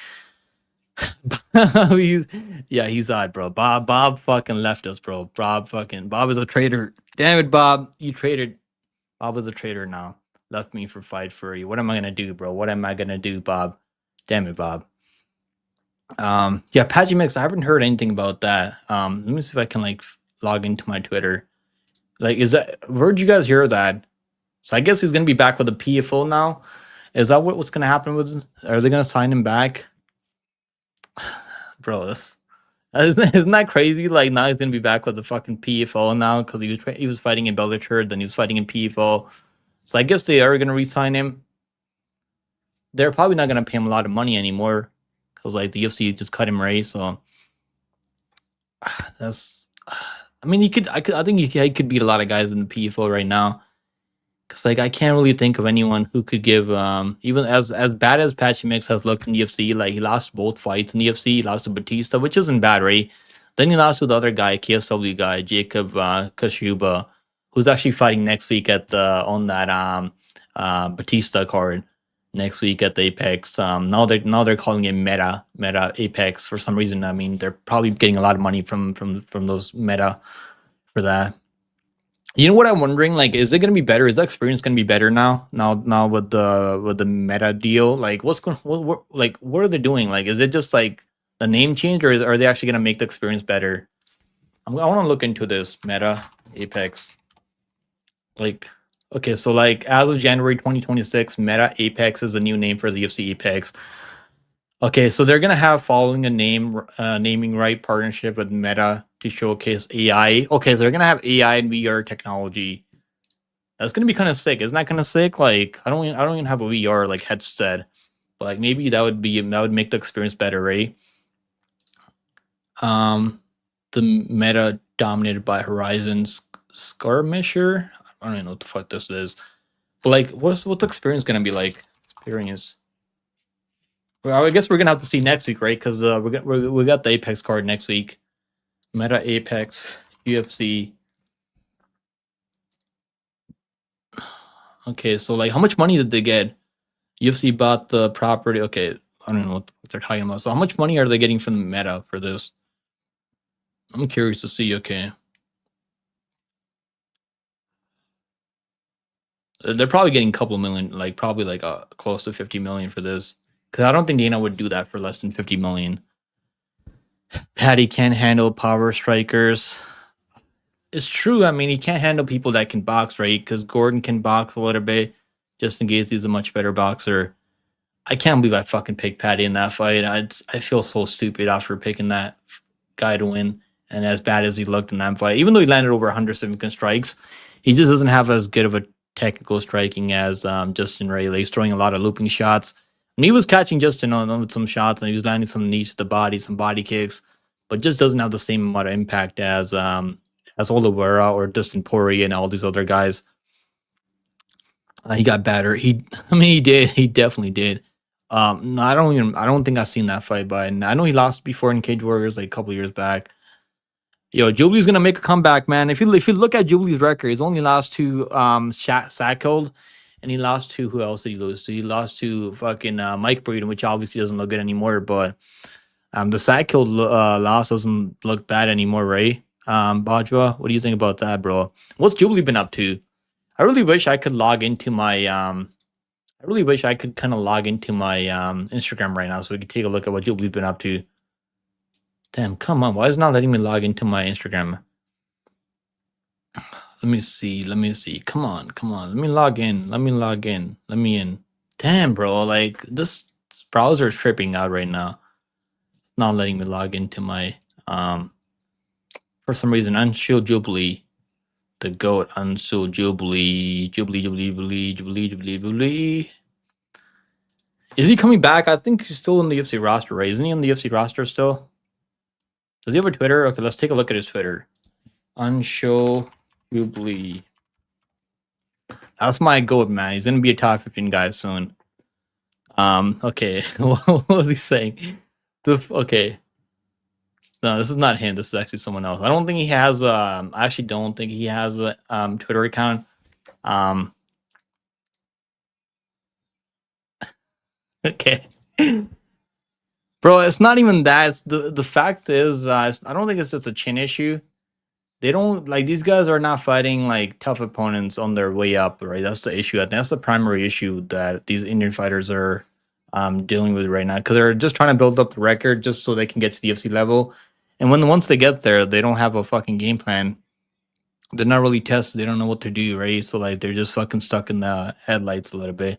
Speaker 1: he's, yeah, he's odd, bro. Bob fucking left us, bro. Bob is a traitor. Damn it, Bob. You traded. Bob is a traitor now. Left me for Fight Fury. What am I gonna do, bro? What am I gonna do, Bob? Damn it, Bob. Yeah, Patchy Mix. I haven't heard anything about that. Let me see if I can like log into my Twitter. Like, is that where'd you guys hear that? So I guess he's gonna be back with a PFO now. Is that what's gonna happen with? Are they gonna sign him back, bro? Isn't that crazy? Like now he's gonna be back with the fucking PFO now because he was fighting in Bellator, then he was fighting in PFO. So I guess they are gonna re-sign him. They're probably not gonna pay him a lot of money anymore because like the UFC just cut him, right? So that's. I mean, I think he could beat a lot of guys in the PFO right now. Cause like I can't really think of anyone who could give even as bad as Patchy Mix has looked in the UFC. Like he lost both fights in the UFC. He lost to Batista, which isn't bad, right? Then he lost to the other guy, KSW guy, Jacob Kashuba, who's actually fighting next week at the on that Batista card next week at the Apex. Now they're calling it Meta Apex for some reason. I mean, they're probably getting a lot of money from those Meta for that. You know what I'm wondering? Like, is it gonna be better? Is the experience gonna be better now? Now with the Meta deal, like, what are they doing? Like, is it just like the name change, or are they actually gonna make the experience better? I want to look into this Meta Apex. Like, okay, so like as of January 2026, Meta Apex is the new name for the UFC Apex. Okay, so they're gonna have following a naming right partnership with Meta to showcase AI. Okay, so they're gonna have AI and VR technology. That's gonna be kind of sick. Isn't that kind of sick? Like, I don't even have a VR like headset, but like maybe that would make the experience better, right? The Meta dominated by Horizon's Skirmisher. I don't even know what the fuck this is. But like, what's the experience gonna be like? Experience. Well, I guess we're gonna have to see next week, right? Because we got the Apex card next week. Meta Apex UFC. Okay, so like, how much money did they get? UFC bought the property. Okay, I don't know what they're talking about. So how much money are they getting from Meta for this? I'm curious to see. Okay, they're probably getting a couple million, like probably like close to 50 million for this. Because I don't think Dana would do that for less than 50 million. Patty can't handle power strikers. It's true. I mean, he can't handle people that can box, right? Because Gordon can box a little bit, just in case he's a much better boxer. I can't believe I fucking picked Patty in that fight. I feel so stupid after picking that guy to win. And as bad as he looked in that fight, even though he landed over 100 significant strikes, He just doesn't have as good of a technical striking as Justin Ray. Like, he's throwing a lot of looping shots. And he was catching Justin on with some shots, and he was landing some knees to the body, some body kicks, but just doesn't have the same amount of impact as Oliveira or Dustin Poirier and all these other guys. He got better. I mean, he did. He definitely did. No, I don't think I've seen that fight, but I know he lost before in Cage Warriors like a couple years back. Yo, Jubilee's gonna make a comeback, man. If you look at Jubilee's record, he's only lost to Sackhold, and he lost to who else did he lose to? He lost to fucking Mike Breeden, which obviously doesn't look good anymore. But the Sackhold loss doesn't look bad anymore, right? Bajwa, what do you think about that, bro? What's Jubilee been up to? I really wish I could log into my I really wish I could kind of log into my Instagram right now so we could take a look at what Jubilee's been up to. Damn, come on. Why is it not letting me log into my Instagram? Let me see. Come on. Let me log in. Let me in. Damn, bro. Like, this browser is tripping out right now. It's not letting me log into my, for some reason, Unshield Jubilee. The GOAT, Unshield Jubilee. Is he coming back? I think he's still in the UFC roster, right? Isn't he on the UFC roster still? Does he have a Twitter? Okay, let's take a look at his Twitter. Unshow Jubilee. That's my GOAT, man. He's gonna be a top 15 guy soon. Okay. What was he saying? Okay. No, this is not him. This is actually someone else. I don't think he has I actually don't think he has a Twitter account. Okay. Bro, it's not even that. It's the fact is, I don't think it's just a chin issue. They don't like these guys are not fighting like tough opponents on their way up, right? That's the issue. I think that's the primary issue that these Indian fighters are dealing with right now because they're just trying to build up the record just so they can get to the UFC level. And once they get there, they don't have a fucking game plan. They're not really tested. They don't know what to do, right? So like they're just fucking stuck in the headlights a little bit,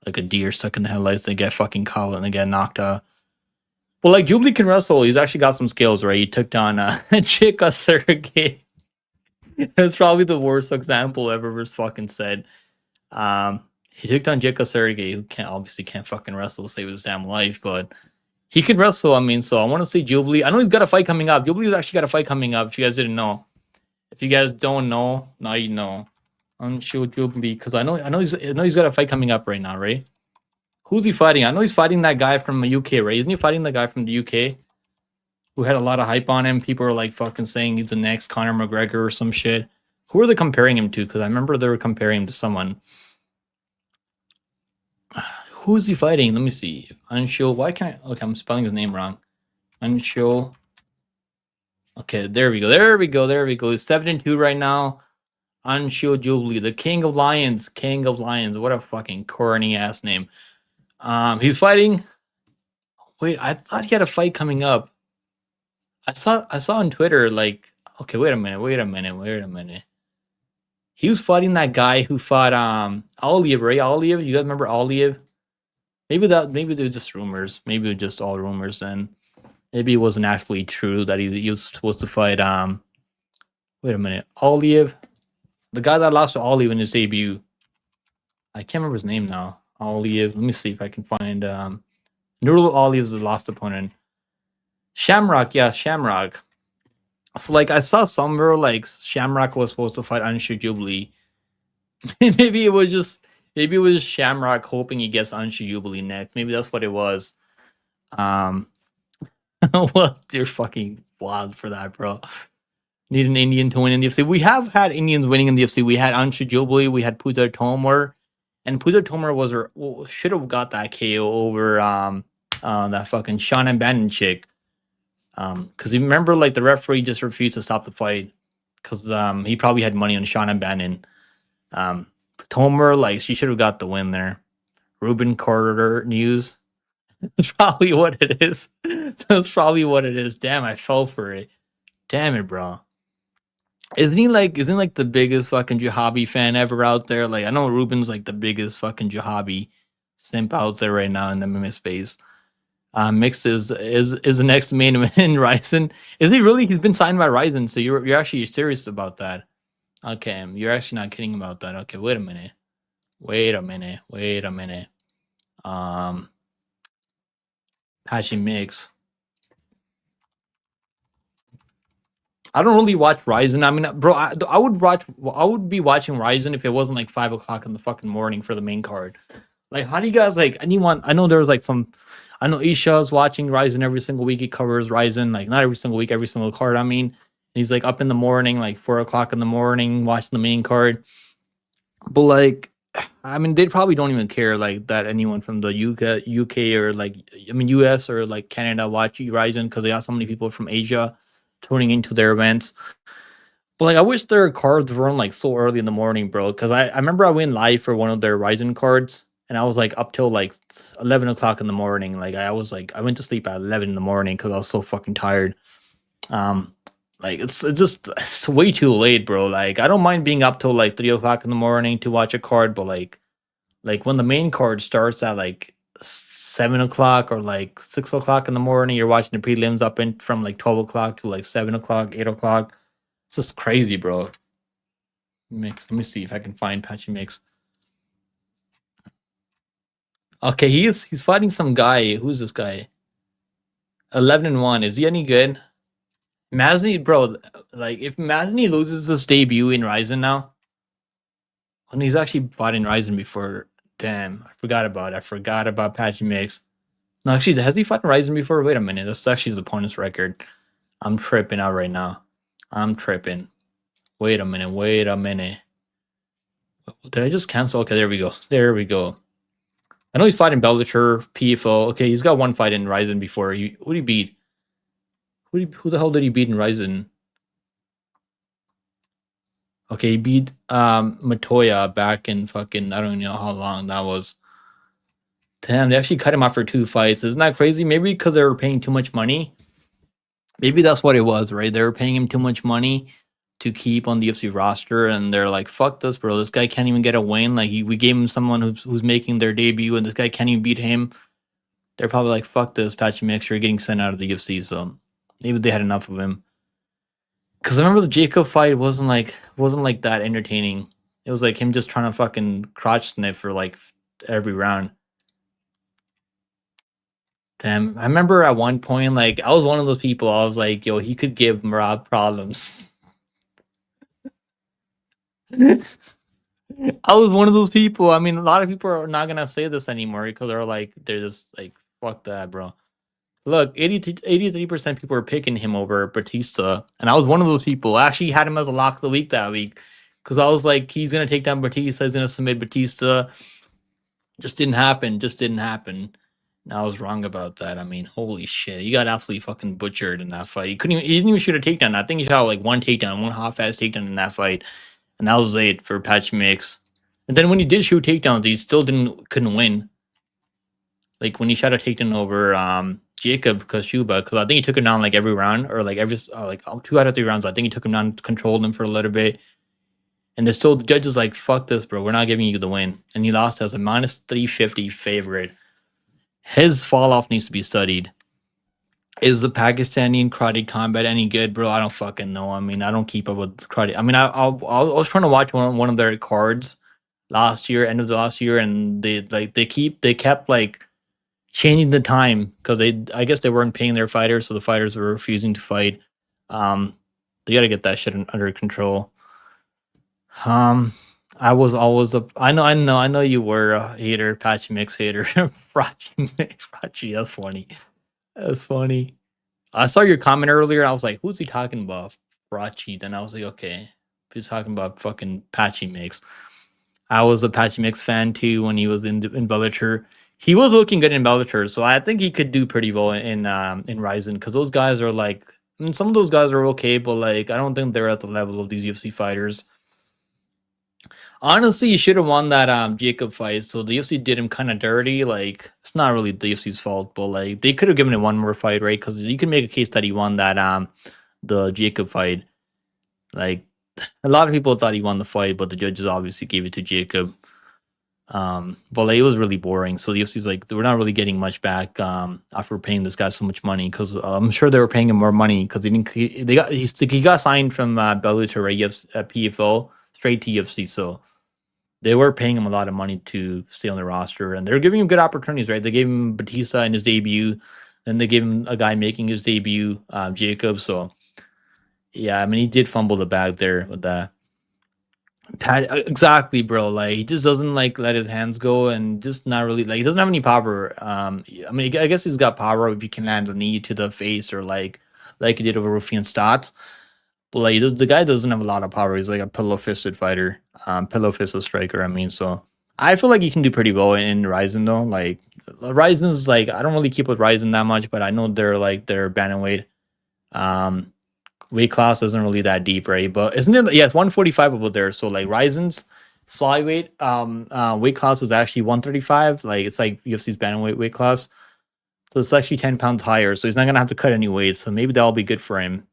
Speaker 1: like a deer stuck in the headlights. They get fucking caught and they get knocked out. Well, like Jubilee can wrestle. He's actually got some skills, right? He took down Chika Sergey. That's probably the worst example I've ever fucking said. He took down Chika Sergey, who obviously can't fucking wrestle to save his damn life, but he can wrestle. I mean, so I want to see Jubilee. I know he's got a fight coming up. Jubilee's actually got a fight coming up. If you guys didn't know, if you guys don't know, now you know. I'm sure Jubilee because I know he's got a fight coming up right now, right? Who's he fighting? I know he's fighting that guy from the UK, right? Isn't he fighting the guy from the UK who had a lot of hype on him? People are like fucking saying he's the next Conor McGregor or some shit. Who are they comparing him to? Because I remember they were comparing him to someone. Who's he fighting? Let me see. Anshul. Why can't I? Okay, I'm spelling his name wrong. Anshul. Okay, there we go. He's 7-2 right now. Anshul Jubilee, the King of Lions. What a fucking corny ass name. He's fighting. Wait, I thought he had a fight coming up. I saw on Twitter like, okay, wait a minute. He was fighting that guy who fought Olive, right? Olive, you guys remember Olive? Maybe they're just rumors. Maybe it was just all rumors then. Maybe it wasn't actually true that he was supposed to fight wait a minute. Olive. The guy that lost to Olive in his debut. I can't remember his name now. Olive. Let me see if I can find Nurul Olive's the last opponent. Shamrock, yeah, Shamrock. So like I saw somewhere like Shamrock was supposed to fight Anshu Jubilee. maybe it was Shamrock hoping he gets Anshu Jubilee next. Maybe that's what it was. Well, you're fucking wild for that, bro. Need an Indian to win in the UFC. We have had Indians winning in the UFC. We had Anshu Jubilee, we had Pooja Tomar, and Pooja Tomar should have got that KO over that fucking Sean Bannon chick. Because you remember, like the referee just refused to stop the fight because he probably had money on Sean Bannon. Tomar, like she should have got the win there. Ruben Carter News. That's probably what it is. That's probably what it is. Damn, I fell for it. Damn it, bro. Isn't he like the biggest fucking Jahabi fan ever out there? Like I know Ruben's like the biggest fucking Jahabi simp out there right now in the MMA space. Mix is the next main event in Ryzen. Is he really? He's been signed by Ryzen, so you're actually serious about that. Okay, you're actually not kidding about that. Okay, wait a minute. Wait a minute. Wait a minute. Um, Patchy Mix. I don't really watch Ryzen. I mean, bro, I would watch. I would be watching Ryzen if it wasn't like 5 o'clock in the fucking morning for the main card. Like, how do you guys like anyone? I know there's like some. I know Isha's watching Ryzen every single week. He covers Ryzen like not every single week, every single card. I mean, he's like up in the morning, like 4 o'clock in the morning, watching the main card. But like, I mean, they probably don't even care like that anyone from the UK or like I mean US or like Canada watch Ryzen because they got so many people from Asia tuning into their events. But like, I wish their cards weren't like so early in the morning, bro. Because I remember I went live for one of their Ryzen cards, and I was like up till like 11 o'clock in the morning. Like I was like I went to sleep at 11 in the morning because I was so fucking tired. Um, like it's just it's way too late, bro. Like I don't mind being up till like 3 o'clock in the morning to watch a card, but like when the main card starts at like 7 o'clock or like 6 o'clock in the morning, you're watching the prelims up in from like 12 o'clock to like 7 o'clock, 8 o'clock. It's just crazy, bro. Mix. Let me see if I can find Patchy Mix. Okay, he's fighting some guy. Who's this guy? 11-1. Is he any good? Mazni, bro. Like if Mazni loses his debut in Ryzen now, when he's actually fought in Ryzen before. Damn, I forgot about it. I forgot about Patchy Mix. No, actually, has he fought in Ryzen before? Wait a minute. That's actually his opponent's record. I'm tripping out right now. I'm tripping. Wait a minute. Wait a minute. Did I just cancel? Okay, there we go. There we go. I know he's fighting Bellator, PFO. Okay, he's got one fight in Ryzen before. Who did he beat? Who the hell did he beat in Ryzen? Okay, he beat Matoya back in fucking I don't even know how long that was. Damn, they actually cut him off for 2 fights. Isn't that crazy? Maybe because they were paying too much money. Maybe that's what it was, right? They were paying him too much money to keep on the UFC roster, and they're like, "Fuck this, bro. This guy can't even get a win. Like, we gave him someone who's making their debut, and this guy can't even beat him." They're probably like, "Fuck this, Patchy Mix. You're getting sent out of the UFC." So maybe they had enough of him. Because I remember the Jacob fight wasn't like that entertaining. It was like him just trying to fucking crotch sniff for like every round. Damn, I remember at one point, like I was one of those people. I was like, "Yo, he could give Marab problems." I was one of those people. I mean, a lot of people are not gonna say this anymore because they're just like, "Fuck that, bro." Look, 83% people are picking him over Batista, and I was one of those people. I actually had him as a lock of the week that week because I was like, he's gonna take down Batista, he's gonna submit Batista. Just didn't happen. Just didn't happen. And I was wrong about that. I mean, holy shit, he got absolutely fucking butchered in that fight. He didn't even shoot a takedown. I think he shot like one takedown, one half-ass takedown in that fight, and that was it for Patch Mix. And then when he did shoot takedowns, he still couldn't win. Like when he shot a takedown over Jacob Kashuba, because I think he took him down like every round or like every 2 out of 3 rounds. I think he took him down, controlled him for a little bit, and the judge is like, "Fuck this, bro. We're not giving you the win." And he lost as a minus 350 favorite. His fall off needs to be studied. Is the Pakistani karate combat any good, bro? I don't fucking know. I mean, I don't keep up with karate. I mean, I was trying to watch one of their cards last year, end of the last year, and they kept like changing the time because I guess they weren't paying their fighters, so the fighters were refusing to fight. They got to get that shit under control. I was always I know you were a hater, Patchy Mix hater, Frachi. That's funny. That's funny. I saw your comment earlier. I was like, who's he talking about? Frachi. Then I was like, okay, he's talking about fucking Patchy Mix. I was a Patchy Mix fan too when he was in Bellator. He was looking good in Bellator, so I think he could do pretty well in Ryzen because those guys are like, I mean, some of those guys are okay, but like I don't think they're at the level of these UFC fighters. Honestly, he should have won that Jacob fight. So the UFC did him kind of dirty. Like it's not really the UFC's fault, but like they could have given him one more fight, right? Because you can make a case that he won that the Jacob fight. Like a lot of people thought he won the fight, but the judges obviously gave it to Jacob. But like, it was really boring. So the UFC's like, we're not really getting much back after paying this guy so much money, because I'm sure they were paying him more money because he got signed from Bellator, right, PFO straight to UFC. So they were paying him a lot of money to stay on the roster, and they're giving him good opportunities, right? They gave him Batista in his debut, then they gave him a guy making his debut, Jacob. So yeah, I mean, he did fumble the bag there with that. Exactly, bro. Like, he just doesn't like let his hands go, and just not really like, he doesn't have any power. I mean, I guess he's got power if he can land a knee to the face, or like he did over Rufian Stotts. But like, the guy doesn't have a lot of power. He's like a pillow fisted fighter, pillow fisted striker. I mean, so I feel like he can do pretty well in Ryzen though. Like, Ryzen's like, I don't really keep with Ryzen that much, but I know they're bantamweight. Um, Weight class isn't really that deep, right? But isn't it? Yeah, it's 145 over there. So like, Ryzen's flyweight weight class is actually 135. Like, it's like UFC's bantamweight weight class. So it's actually 10 pounds higher. So he's not gonna have to cut any weight. So maybe that'll be good for him.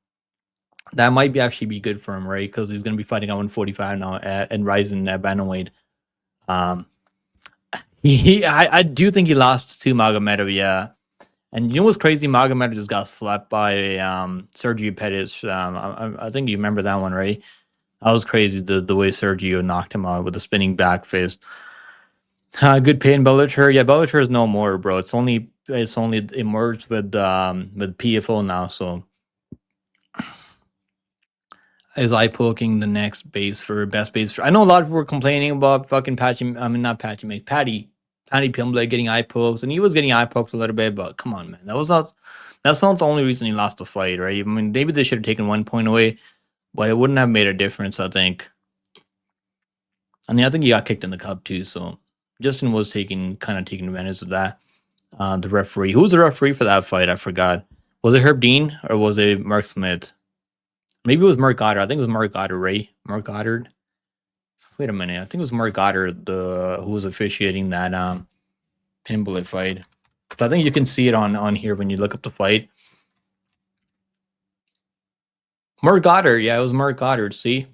Speaker 1: That might actually be good for him, right? Because he's gonna be fighting at 145 now and Ryzen at bantamweight. Um, I do think he lost to Magomedov, yeah. And you know what's crazy? Magomedov just got slapped by Sergio Pettis. I think you remember that one, right? That was crazy. The way Sergio knocked him out with a spinning back fist. Good pay in Bellator. Yeah, Bellator is no more, bro. It's only emerged with PFO now. So is eye poking the next base for best base for? I know a lot of people were complaining about fucking Patchy. I mean, not Patchy, mate. Patty Pimblett getting eye pokes, and he was getting eye poked a little bit. But come on, man, that's not the only reason he lost the fight, right? I mean, maybe they should have taken 1 point away, but it wouldn't have made a difference, I think. I mean, I think he got kicked in the cup too. So Justin was taking advantage of that. The referee, who was the referee for that fight? I forgot. Was it Herb Dean or was it Mark Smith? Maybe it was Mark Goddard. I think it was Mark Goddard, right? Mark Goddard. Wait a minute. I think it was Mark Goddard, who was officiating that Pimblett fight. Because I think you can see it on here when you look up the fight. Mark Goddard, yeah, it was Mark Goddard. See,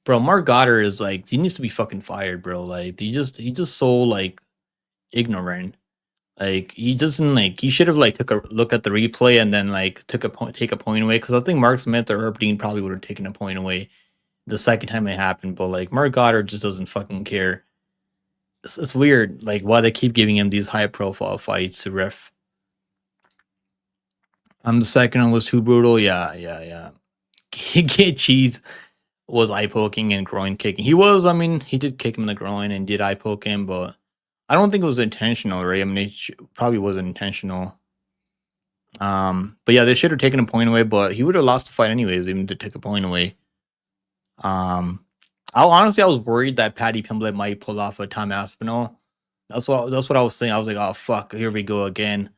Speaker 1: bro, Mark Goddard is like, he needs to be fucking fired, bro. Like, he's just so like ignorant. Like, he doesn't like, he should have like took a look at the replay and then like take a point away. Because I think Mark Smith or Herb Dean probably would have taken a point away the second time it happened. But like, Mark Goddard just doesn't fucking care. It's weird, like, why they keep giving him these high profile fights to ref. The second one was too brutal. Yeah. Cheese was eye poking and groin kicking. I mean, he did kick him in the groin and did eye poke him, but I don't think it was intentional, right? I mean, it probably wasn't intentional. But yeah, they should have taken a point away, but he would have lost the fight anyways, even to take a point away. I was worried that Paddy Pimblett might pull off a Tom Aspinall. That's what I was saying. I was like, oh fuck, here we go again.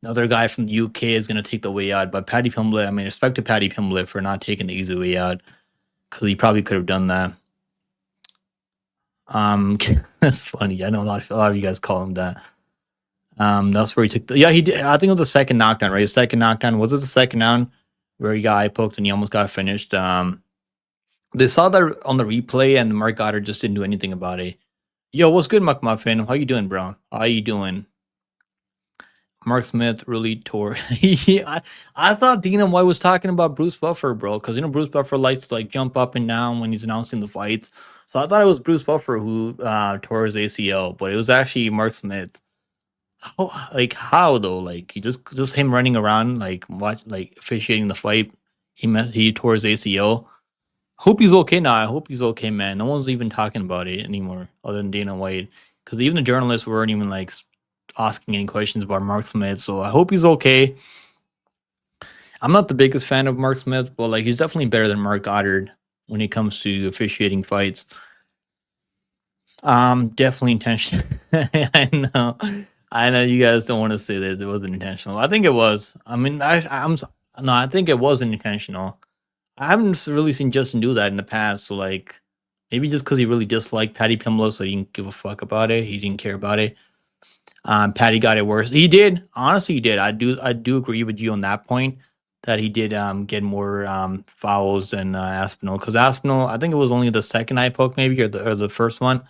Speaker 1: Another guy from the UK is gonna take the way out. But Paddy Pimblett, I mean, respect to Paddy Pimblett for not taking the easy way out, because he probably could have done that. That's funny. I know a lot of you guys call him that. That's where he took he did. I think it was the second knockdown, right? Second knockdown. Was it the second down where he got eye poked and he almost got finished? They saw that on the replay, and Mark Goddard just didn't do anything about it. Yo, what's good, McMuffin? How you doing, bro? How you doing? Mark Smith really tore. I thought Dana White was talking about Bruce Buffer, bro, because Bruce Buffer likes to like jump up and down when he's announcing the fights. So I thought it was Bruce Buffer who tore his ACL, but it was actually Mark Smith. How though? Like, he just him running around like officiating the fight. He tore his ACL. Hope he's okay now. I hope he's okay, man. No one's even talking about it anymore, other than Dana White, because even the journalists weren't even like asking any questions about Mark Smith. So I hope he's okay. I'm not the biggest fan of Mark Smith, but like, he's definitely better than Mark Goddard when it comes to officiating fights. Definitely intentional. I know you guys don't want to say this. It wasn't intentional. I think it was. I mean, I think it wasn't intentional. I haven't really seen Justin do that in the past. So like, maybe just because he really disliked Paddy Pimblett, so he didn't give a fuck about it. He didn't care about it. Paddy got it worse. He did. Honestly, he did. I do agree with you on that point, that he did get more fouls than Aspinall. Because Aspinall, I think it was only the second eye poke maybe, or the first one.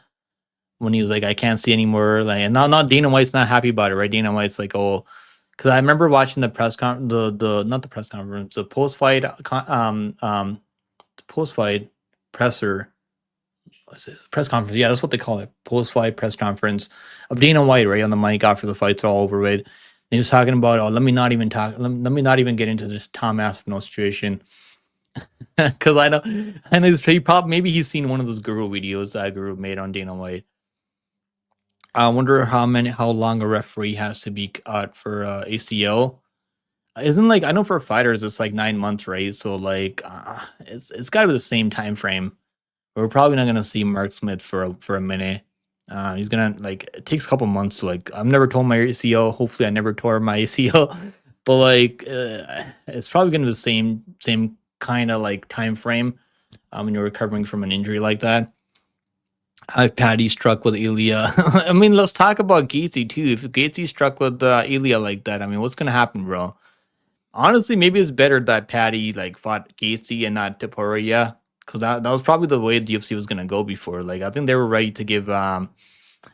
Speaker 1: when he was like, I can't see anymore. Like, and not Dana White's not happy about it, right? Dana White's like, oh, because I remember watching the press con, the not the press conference, the post fight, post fight presser, what's this? Press conference. Yeah, that's what they call it, post fight press conference of Dana White, right, on the mic after the fight's all over with. And he was talking about, oh, let me not even talk, let me not even get into this Tom Aspinall situation. Because I know he probably, maybe he's seen one of those guru videos that Guru made on Dana White. I wonder how long a referee has to be out for ACL. Isn't like, I know for fighters it's like 9 months, right? So like it's got to be the same time frame. We're probably not gonna see Mark Smith for a minute. He's gonna, like, it takes a couple months to, like, I've never torn my ACL. Hopefully, I never tore my ACL, but like it's probably gonna be the same kind of like time frame when you're recovering from an injury like that. I've Paddy struck with Ilya. I mean, let's talk about Gaethje too. If Gaethje struck with Ilya like that, I mean, what's gonna happen, bro? Honestly, maybe it's better that Paddy like fought Gaethje and not Topuria, because that was probably the way the UFC was gonna go before. Like, I think they were ready to give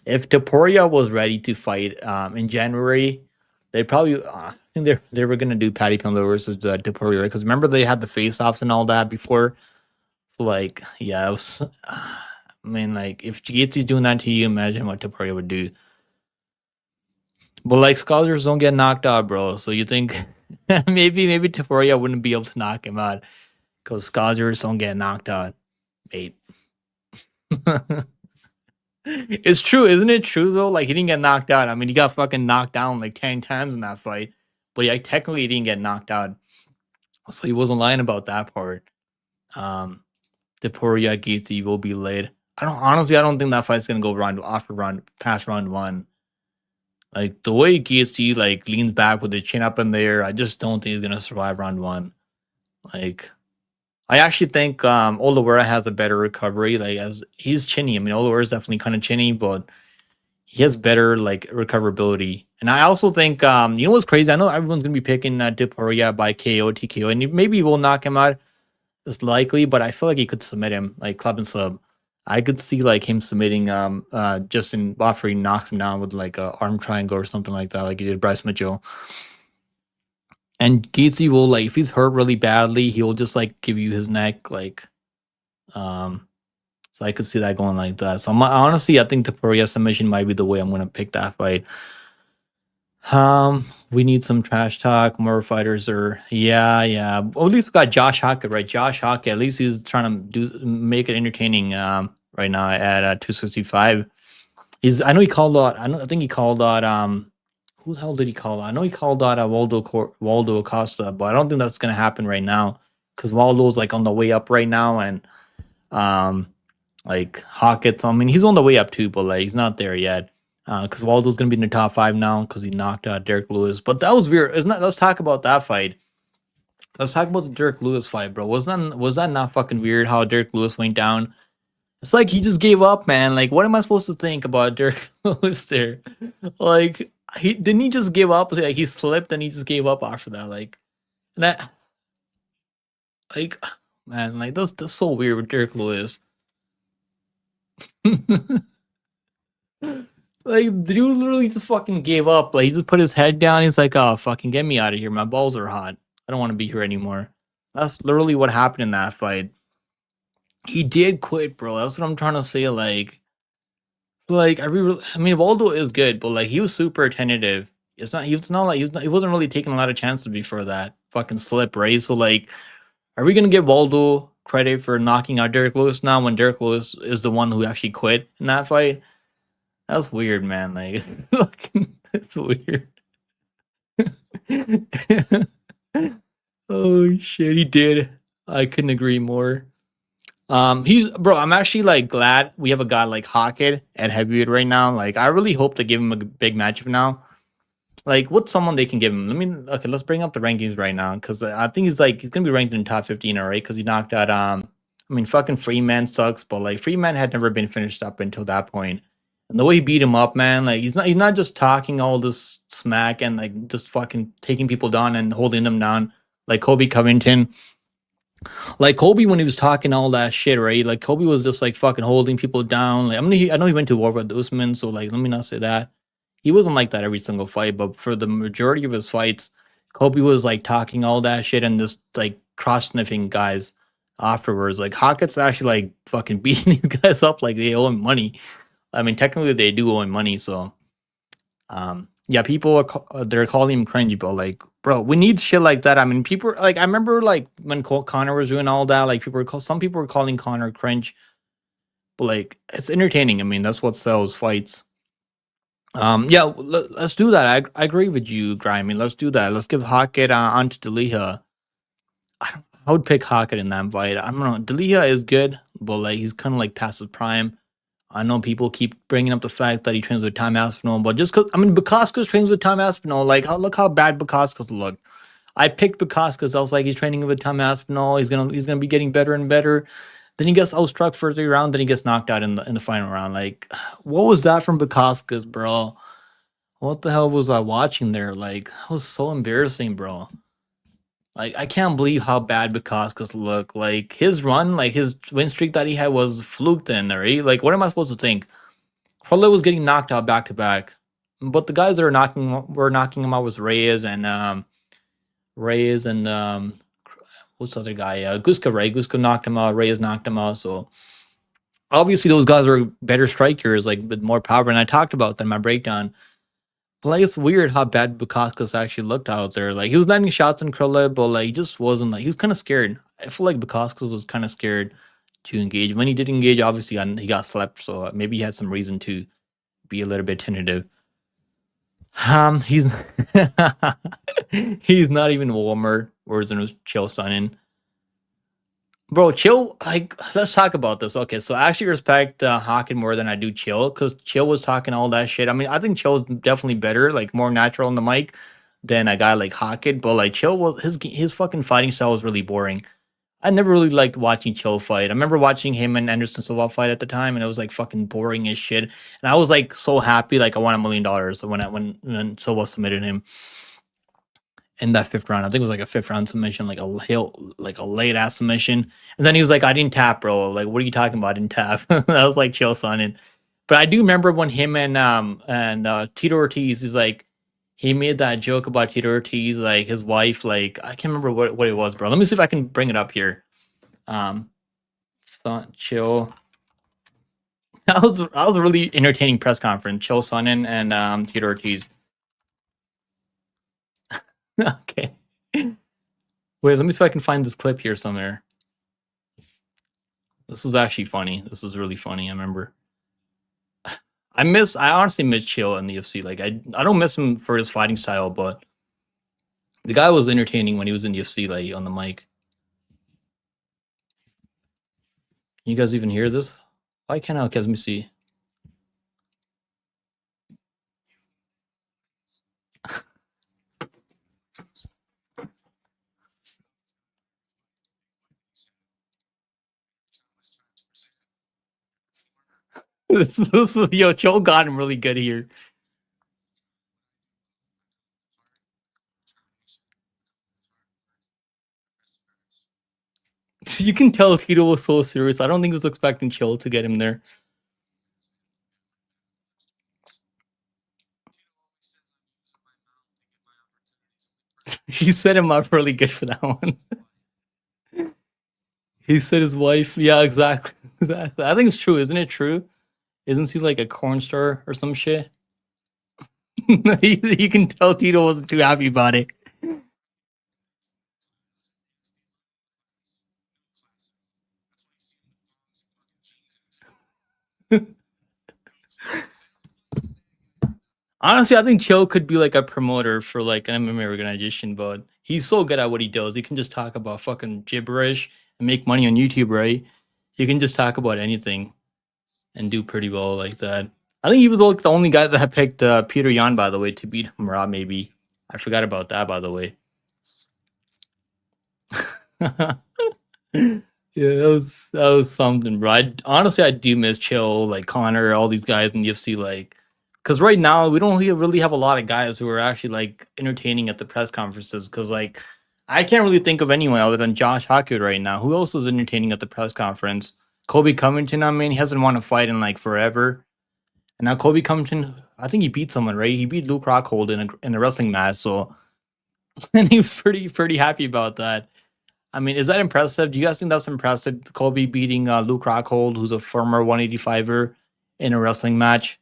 Speaker 1: if Topuria was ready to fight in January, they probably I think they were gonna do Paddy Pimblett versus Topuria, because remember they had the face offs and all that before. So like, yeah, it was. I mean, like, if Gaethje's doing that to you, imagine what Topuria would do. But like, scholars don't get knocked out, bro. So you think maybe Topuria wouldn't be able to knock him out because scholars don't get knocked out, mate. It's true, isn't it true though? Like, he didn't get knocked out. I mean, he got fucking knocked down like 10 times in that fight, but yeah, technically he didn't get knocked out. So he wasn't lying about that part. Topuria Gaethje will be late. I don't think that fight's gonna go past round one. Like, the way Gaethje like leans back with the chin up in there, I just don't think he's gonna survive round one. Like, I actually think Oliveira has a better recovery. Like, as he's chinny. I mean, Oliveira's definitely kind of chinny, but he has better like recoverability. And I also think you know what's crazy? I know everyone's gonna be picking Topuria by KO, TKO, and maybe he will knock him out. It's likely, but I feel like he could submit him, like club and sub. I could see like him submitting Justin Buffer. He knocks him down with like a arm triangle or something like that, like he did Bryce Mitchell. And Gaethje will, like, if he's hurt really badly, he'll just like give you his neck, like so I could see that going like that. So honestly, I think the Topuria submission might be the way I'm gonna pick that fight. We need some trash talk. More fighters are, yeah. Well, at least we got Josh Hockett, right? Josh Hockett, at least he's trying to make it entertaining right now at 265. I know he called out. I think he called out. Who the hell did he call out? I know he called out Waldo Acosta, but I don't think that's gonna happen right now because Waldo's like on the way up right now, and like Hockett's. I mean, he's on the way up too, but like he's not there yet. Because Waldo's gonna be in the top 5 now because he knocked out Derek Lewis. But that was weird. Let's talk about that fight. Let's talk about the Derek Lewis fight, bro. Was that not fucking weird how Derek Lewis went down? It's like he just gave up, man. Like, what am I supposed to think about Derek Lewis there? Like, didn't he just give up? Like, he slipped and he just gave up after that. Like, that, like, man, like that's so weird with Derek Lewis. Like, dude literally just fucking gave up. Like, he just put his head down. He's like, oh, fucking get me out of here. My balls are hot. I don't want to be here anymore. That's literally what happened in that fight. He did quit, bro. That's what I'm trying to say. Like I mean, Waldo is good, but like he was super tentative. He wasn't really taking a lot of chances before that fucking slip, right? So like, are we gonna give Waldo credit for knocking out Derek Lewis now when Derek Lewis is the one who actually quit in that fight? That's weird, man. Like, it's weird. Oh shit, he did. I couldn't agree more. I'm actually like glad we have a guy like Hockett at heavyweight right now. Like, I really hope to give him a big matchup now. Like, what's someone they can give him? Let's bring up the rankings right now because I think he's gonna be ranked in the top 15, alright? Because he knocked out I mean, fucking Freeman sucks, but like Freeman had never been finished up until that point. And the way he beat him up, man, like he's not just talking all this smack and like just fucking taking people down and holding them down like Kobe Covington. Like Kobe when he was talking all that shit, right? Like Kobe was just like fucking holding people down. Like I mean, I know he went to war with Usman, so like let me not say that. He wasn't like that every single fight, but for the majority of his fights, Kobe was like talking all that shit and just like cross sniffing guys afterwards. Like Hackett's actually like fucking beating these guys up like they owe him money. I mean, technically they do owe him money, so yeah, people are they're calling him cringe, but like, bro, we need shit like that. I mean, people like I remember like when Connor was doing all that, like some people were calling Connor cringe, but like it's entertaining. I mean, that's what sells fights. Yeah, let's do that. I agree with you, Grimy. Let's do that. Let's give Hackett onto Deliha. I would pick Hackett in that fight. I don't know. Deliha is good, but like he's kind of like past his prime. I know people keep bringing up the fact that he trains with Tom Aspinall, but just because I mean, Bukowski's trains with Tom Aspinall. Like, look how bad Bukowski's look. I picked Bukowski's. I was like, he's training with Tom Aspinall. He's gonna be getting better and better. Then he gets outstruck for 3 rounds. Then he gets knocked out in the final round. Like, what was that from Bukowski's, bro? What the hell was I watching there? Like, that was so embarrassing, bro. Like, I can't believe how bad Bukowski's look. Like, his run, like his win streak that he had was fluked in, right? Like, what am I supposed to think? Crowley was getting knocked out back to back, but the guys that were knocking him out was Reyes and what's the other guy? Guska, right? Guska knocked him out. Reyes knocked him out. So obviously those guys are better strikers, like with more power. And I talked about that in my breakdown. But like it's weird how bad Bukowskis actually looked out there. Like he was landing shots in Krilla, but like he just wasn't like he was kind of scared. I feel like Bukowskis was kind of scared to engage. When he did engage, obviously he got slept, so maybe he had some reason to be a little bit tentative. He's he's not even warmer. Words in Chill Sonnen. Bro, Chill, like, let's talk about this. Okay, so I actually respect Hawken more than I do Chill, because Chill was talking all that shit. I mean, I think Chill is definitely better, like, more natural on the mic than a guy like Hawken, but, like, Chill, was his fucking fighting style was really boring. I never really liked watching Chill fight. I remember watching him and Anderson Silva fight at the time, and it was, like, fucking boring as shit. And I was, like, so happy, like, I won $1 million so when Silva submitted him in that 5th round. I think it was like a 5th round submission, like a late ass submission. And then he was like, "I didn't tap, bro. Like, what are you talking about? I didn't tap." That was like chill, son. But I do remember when him and Tito Ortiz is like, he made that joke about Tito Ortiz, like his wife, like I can't remember what it was, bro. Let me see if I can bring it up here. Son, chill. That was a really entertaining press conference. Chill Sonnen and Tito Ortiz. Okay. Wait, let me see if I can find this clip here somewhere. This was actually funny. This was really funny. I remember. I honestly miss Chill in the UFC. Like I don't miss him for his fighting style, but the guy was entertaining when he was in the UFC, like on the mic. Can you guys even hear this? Why can't I? Okay, let me see. Yo, Chill got him really good here. You can tell Tito was so serious. I don't think he was expecting Chill to get him there. He set him up really good for that one. He said his wife. Yeah, exactly. Exactly. I think it's true. Isn't it true? Isn't he like a corn star or some shit? You can tell Tito wasn't too happy about it. Honestly, I think Chill could be like a promoter for like an MMA organization, but he's so good at what he does. He can just talk about fucking gibberish and make money on YouTube, right? You can just talk about anything and do pretty well like that. I think he was like the only guy that had picked Peter Yan, by the way, to beat Murat. Maybe I forgot about that, by the way. Yeah, that was something, bro. Honestly, I do miss Chill, like Connor, all these guys in UFC, like, because right now we don't really have a lot of guys who are actually like entertaining at the press conferences. Because like I can't really think of anyone other than Josh Hockett right now. Who else is entertaining at the press conference? Kobe Covington. I mean, he hasn't won a fight in like forever. And now Kobe Covington, I think he beat someone, right? He beat Luke Rockhold in a wrestling match. So, and he was pretty happy about that. I mean, is that impressive? Do you guys think that's impressive? Kobe beating Luke Rockhold, who's a former 185er, in a wrestling match.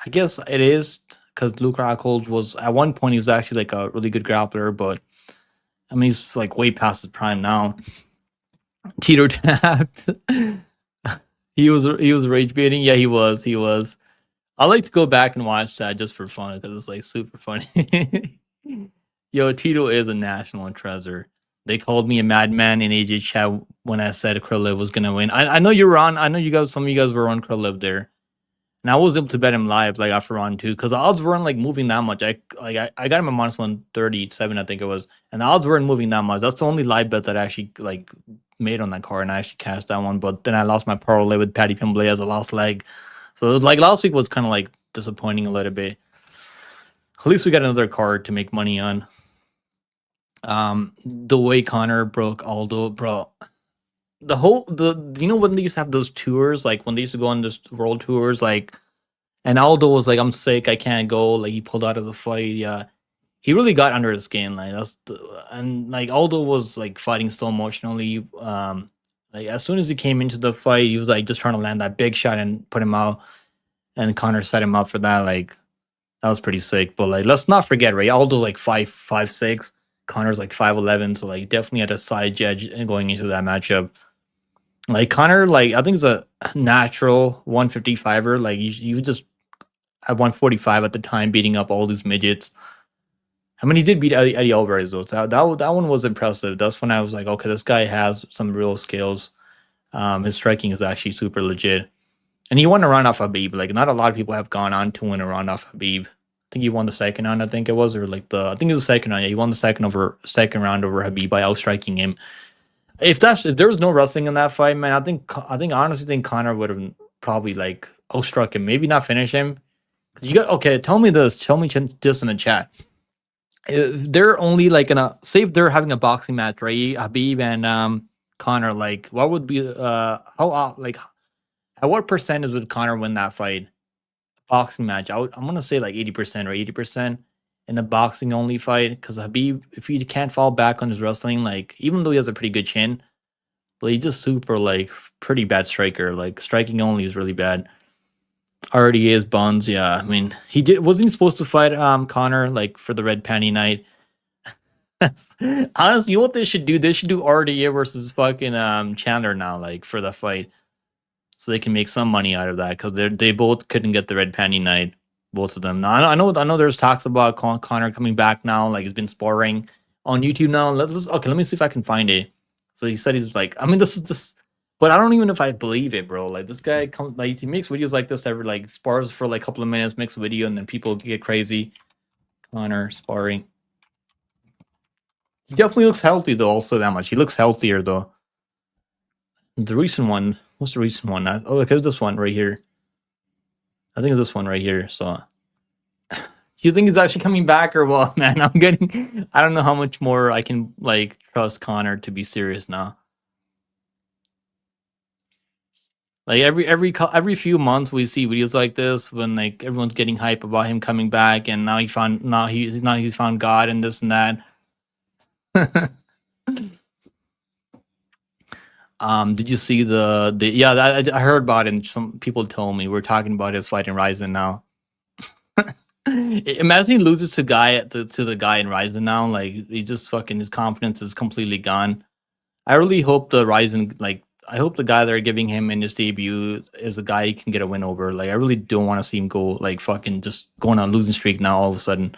Speaker 1: I guess it is because Luke Rockhold was at one point he was actually like a really good grappler, but I mean he's like way past his prime now. Tito tapped. He was rage baiting. Yeah, he was. I like to go back and watch that just for fun because it's like super funny. Yo, Tito is a national treasure. They called me a madman in AJ chat when I said Krillev was gonna win. I know you were on. I know you guys. Some of you guys were on Krillev there. And I was able to bet him live like after round 2 because the odds weren't like moving that much. I got him at minus 137, I think it was, and the odds weren't moving that much. That's the only live bet that I actually like made on that card, and I actually cashed that one. But then I lost my parlay with Paddy Pimblay as a lost leg, so it was like last week was kind of like disappointing a little bit. At least we got another card to make money on. The way Connor broke Aldo, bro. The you know when they used to have those tours, like when they used to go on this world tours, like and Aldo was like, "I'm sick, I can't go." Like he pulled out of the fight. Yeah, he really got under the skin. Like and like Aldo was like fighting so emotionally. Like as soon as he came into the fight, he was like just trying to land that big shot and put him out. And Connor set him up for that. Like that was pretty sick. But like let's not forget, right? Aldo's like 5'6". Connor's like 5'11". So like definitely had a side edge going into that matchup. Like Connor, like I think it's a natural 155er. Like you just at 145 at the time, beating up all these midgets. I mean, he did beat Eddie Alvarez though. So that one was impressive. That's when I was like, okay, this guy has some real skills. His striking is actually super legit, and he won a round off Habib. Like not a lot of people have gone on to win a round off Habib. I think he won the second round. I think it was, or like I think it was the second round. Yeah, he won the second round over Habib by outstriking him. If there was no wrestling in that fight, man, I honestly think Connor would have probably like outstruck him. Maybe not finish him. You got okay. Tell me this. Tell me this in the chat. They're only like say if they're having a boxing match, right? Habib and Connor. Like, what would be how like at what percentage would Connor win that fight? Boxing match. I'm gonna say like 80% or 80% in a boxing only fight because Habib, if he can't fall back on his wrestling, like even though he has a pretty good chin, but he's just super like pretty bad striker. Like striking only is really bad. Already is Buns, yeah. I mean, wasn't he supposed to fight Connor like for the red panty night? Honestly, you know what they should do? They should do RDA versus fucking Chandler now, like for the fight, so they can make some money out of that because they both couldn't get the red panty night, both of them. Now I know. There's talks about Connor coming back now, like he's been sparring on YouTube now. Let me see if I can find it. So he said he's like, I mean, this is just, but I don't even know if I believe it, bro. Like this guy comes, like he makes videos like this every like spars for like a couple of minutes, makes a video, and then people get crazy. Connor sparring. He definitely looks healthy though. Also that much, he looks healthier though. The recent one, what's the recent one? Oh, okay, this one right here. I think it's this one right here. So, do you think he's actually coming back or what, man? I don't know how much more I can like trust Connor to be serious now. Like every few months we see videos like this when like everyone's getting hype about him coming back, and now he's found God and this and that. Did you see the yeah? I heard about it. And some people told me we're talking about his fight in Ryzen now. Imagine he loses to the guy in Ryzen now. Like he just fucking his confidence is completely gone. I really hope the Ryzen I hope the guy they're giving him in his debut is a guy he can get a win over. Like I really don't want to see him go like fucking just going on a losing streak now all of a sudden.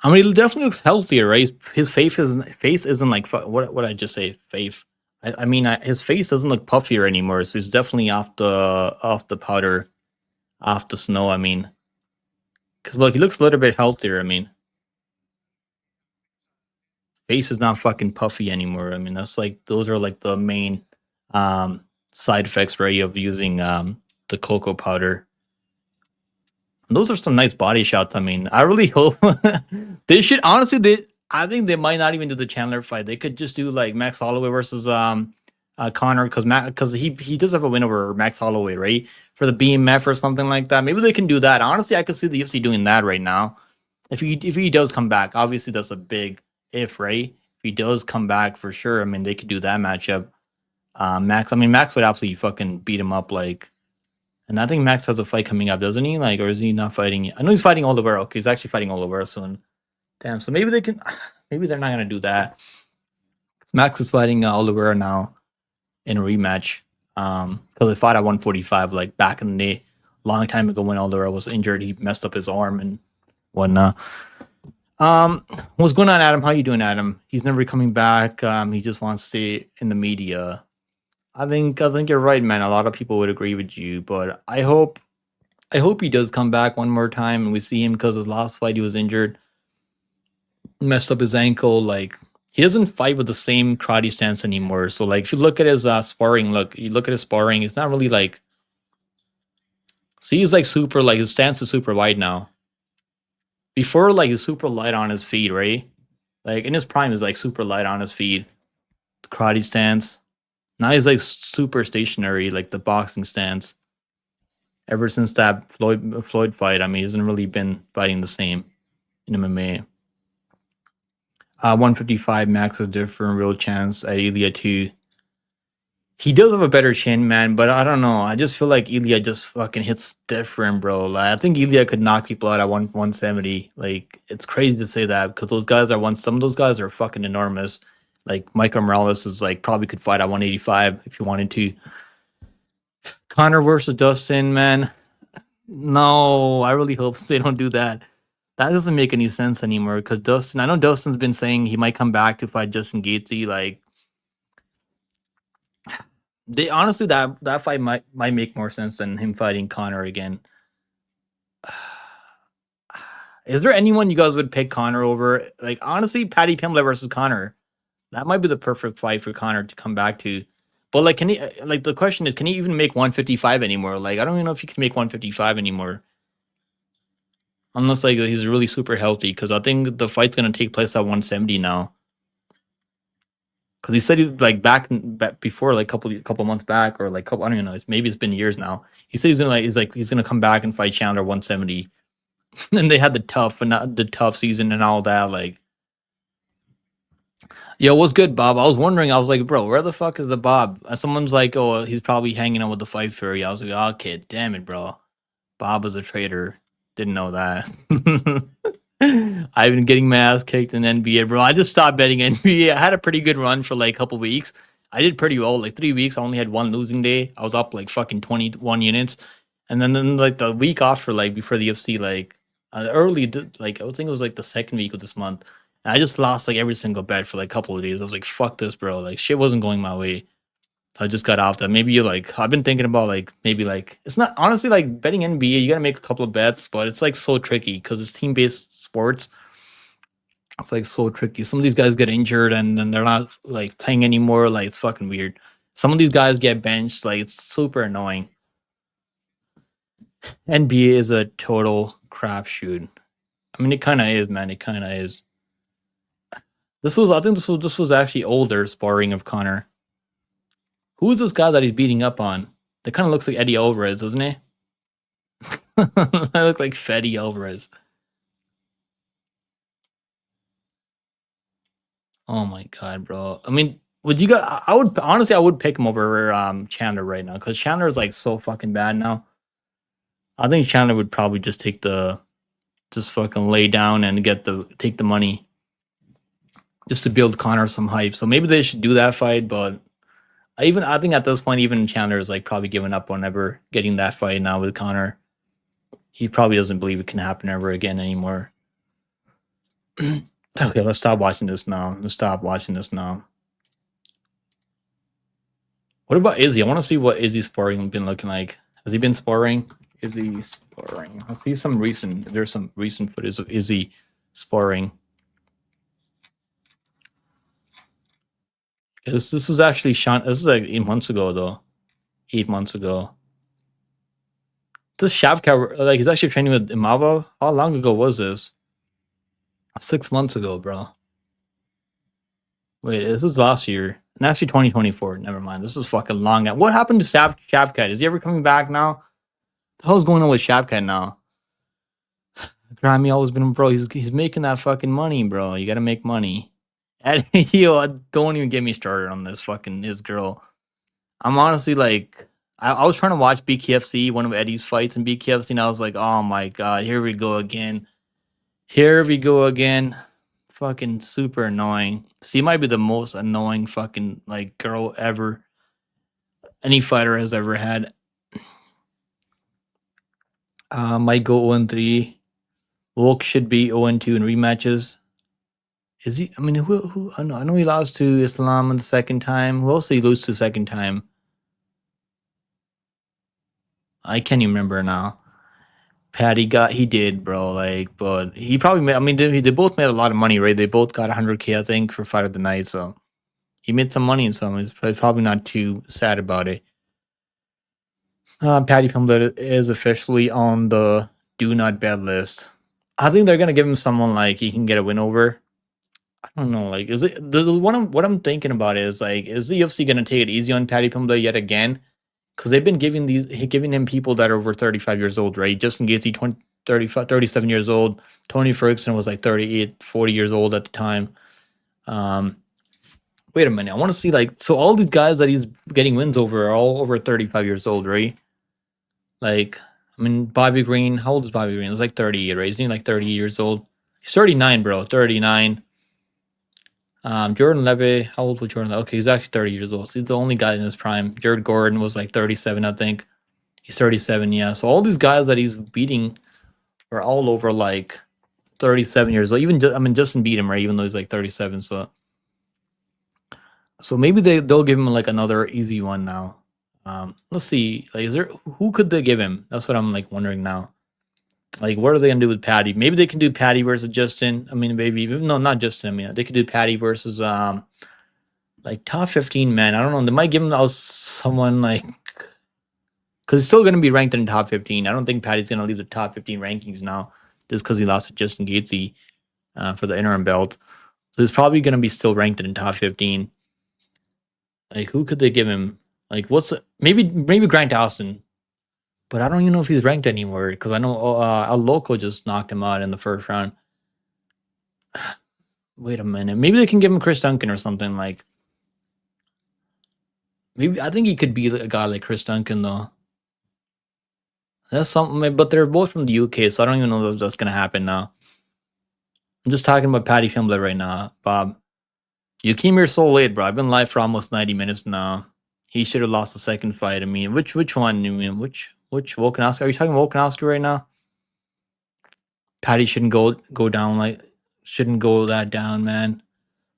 Speaker 1: I mean, he definitely looks healthier, right? His face isn't like what I just say face. I mean, his face doesn't look puffier anymore. So he's definitely off the powder, off the snow. I mean, because look, he looks a little bit healthier. I mean, face is not fucking puffy anymore. I mean, those are like the main side effects, right, of using the cocoa powder. Those are some nice body shots. I mean, I really hope they should honestly. I think they might not even do the Chandler fight. They could just do like Max Holloway versus Connor because he does have a win over Max Holloway, right? For the BMF or something like that. Maybe they can do that. Honestly, I could see the UFC doing that right now. If he does come back, obviously that's a big if, right? If he does come back for sure, I mean they could do that matchup. Max, I mean Max would absolutely fucking beat him up like. And I think Max has a fight coming up, doesn't he? Like, or is he not fighting? I know he's fighting Oliveira. Okay, he's actually fighting Oliveira soon. Damn. So maybe they can. Maybe they're not gonna do that. 'Cause Max is fighting Oliveira now in a rematch. Because they fought at 145 like back in the day, long time ago when Oliveira was injured. He messed up his arm and whatnot. What's going on, Adam? How you doing, Adam? He's never coming back. He just wants to stay in the media. I think you're right, man. A lot of people would agree with you, but I hope he does come back one more time and we see him because his last fight he was injured, messed up his ankle. Like he doesn't fight with the same karate stance anymore. So like if you look at his sparring, you look at his sparring, it's not really like. See, he's like super like his stance is super wide now. Before like he's super light on his feet, right? Like in his prime is like super light on his feet. The karate stance. Now he's like super stationary, like the boxing stance. Ever since that Floyd fight, I mean, he hasn't really been fighting the same in MMA. 155 max is different, real chance at Ilya too. He does have a better chin, man, but I don't know. I just feel like Ilya just fucking hits different, bro. Like I think Ilya could knock people out at 170. Like it's crazy to say that because those guys are some of those guys are fucking enormous. Like Michael Morales is like probably could fight at 185 if you wanted to. Connor versus Dustin, man. No, I really hope they don't do that. That doesn't make any sense anymore because Dustin. I know Dustin's been saying he might come back to fight Justin Gaethje. Like they honestly that fight might make more sense than him fighting Connor again. Is there anyone you guys would pick Connor over? Like honestly, Paddy Pimblett versus Connor. That might be the perfect fight for Connor to come back to. But like, can he? Like the question is, can he even make 155 anymore? Like I don't even know if he can make 155 anymore. Unless like he's really super healthy, because I think the fight's gonna take place at 170 now. Because he said he like back before like couple months back or like couple I don't even know. Maybe it's been years now. He said he's gonna come back and fight Chandler 170. And they had the tough season and all that. Like, yo, what's good, Bob? I was wondering. I was like, bro, where the fuck is the Bob? Someone's like, oh, he's probably hanging out with the Fight Fury. I was like, okay, damn it, bro. Bob is a traitor. Didn't know that. I've been getting my ass kicked in NBA, bro. I just stopped betting NBA. I had a pretty good run for like a couple weeks. I did pretty well. Like 3 weeks, I only had one losing day. I was up like fucking 21 units. And then like the week after, like before the UFC, like like I think it was like the second week of this month. And I just lost like every single bet for like a couple of days. I was like, fuck this, bro. Like shit wasn't going my way. I just got off that. Maybe you like I've been thinking about like maybe like it's not honestly like betting NBA, you gotta make a couple of bets, but it's like so tricky because it's team-based sports. It's like so tricky. Some of these guys get injured and then they're not like playing anymore. Like it's fucking weird. Some of these guys get benched. Like it's super annoying. NBA is a total crapshoot. I mean, it kind of is, man. It kind of is. I think this was actually older sparring of Connor. Who is this guy that he's beating up on? That kind of looks like Eddie Alvarez, doesn't he? I look like Fetty Alvarez. Oh my god, bro. I mean, would you guys? I would honestly, I would pick him over Chandler right now because Chandler is like so fucking bad now. I think Chandler would probably just fucking lay down and take the money just to build Connor some hype. So maybe they should do that fight, but I think at this point, even Chandler is like probably giving up on ever getting that fight now with Connor. He probably doesn't believe it can happen ever again anymore. Okay, let's stop watching this now. What about Izzy? I want to see what Izzy's sparring been looking like. Has he been sparring? Izzy sparring. I see there's some recent footage of Izzy sparring. This is actually Sean. This is like 8 months ago, though. 8 months ago. This Shavkat, like, he's actually training with Imava. How long ago was this? 6 months ago, bro. Wait, this is last year. And actually 2024. Never mind. This is fucking long. What happened to Shavkat? Is he ever coming back now? The hell's going on with Shavkat now? Grammy always been, bro. He's making that fucking money, bro. You gotta make money. And yo, don't even get me started on this fucking his girl. I'm honestly like, I was trying to watch BKFC, one of Eddie's fights in BKFC, and I was like, oh my god, here we go again. Here we go again. Fucking super annoying. She might be the most annoying fucking like girl ever. Any fighter has ever had. Might go 0-3. Volk should be 0-2 in rematches. Is he? I mean, who? I know he lost to Islam on the second time. Who else did he lose to the second time? I can't even remember now. He did, bro. Like, but he probably made, I mean, they both made a lot of money, right? They both got 100K, I think, for Fight of the Night. So he made some money in some. He's probably not too sad about it. Paddy Pimblett is officially on the do not bet list. I think they're gonna give him someone like he can get a win over. I don't know. Like, is it what I'm thinking about is like, is the UFC gonna take it easy on Paddy Pimblett yet again? Because they've been giving him people that are over 35 years old, right? Justin Gaethje, 37 years old. Tony Ferguson was like 38, 40 years old at the time. Wait a minute. I want to see, like, so all these guys that he's getting wins over are all over 35 years old, right? Like, I mean, Bobby Green, how old is Bobby Green? He's like 38, right? Isn't he like 30 years old? He's 39, bro. 39. Jordan Levy, how old was Jordan Levy? Okay, he's actually 30 years old. So he's the only guy in his prime. Jared Gordon was like 37, I think. He's 37, yeah. So all these guys that he's beating are all over like 37 years old. Even Justin beat him, right? Even though he's like 37. So maybe they'll give him like another easy one now. Let's see. Like, who could they give him? That's what I'm like wondering now. Like, what are they gonna do with Patty? Maybe they can do Patty versus Justin. I mean, maybe no, not Justin. I mean, they could do Patty versus like top 15 man. I don't know. They might give him someone like, because he's still gonna be ranked in the top 15. I don't think Patty's gonna leave the top 15 rankings now just because he lost to Justin Gaethje for the interim belt. So he's probably gonna be still ranked in the top 15. Like, who could they give him? Like, maybe Grant Austin. But I don't even know if he's ranked anymore because I know El Loco just knocked him out in the first round. Wait a minute. Maybe they can give him Chris Duncan or something like. Maybe I think he could be a guy like Chris Duncan though. That's something, but they're both from the UK, so I don't even know if that's gonna happen now. I'm just talking about Paddy Pimblett right now, Bob. You came here so late, bro. I've been live for almost 90 minutes now. He should have lost the second fight. I mean, which one? I mean, which Volkanovski? Are you talking Volkanovski right now? Patty shouldn't go down shouldn't go that down, man.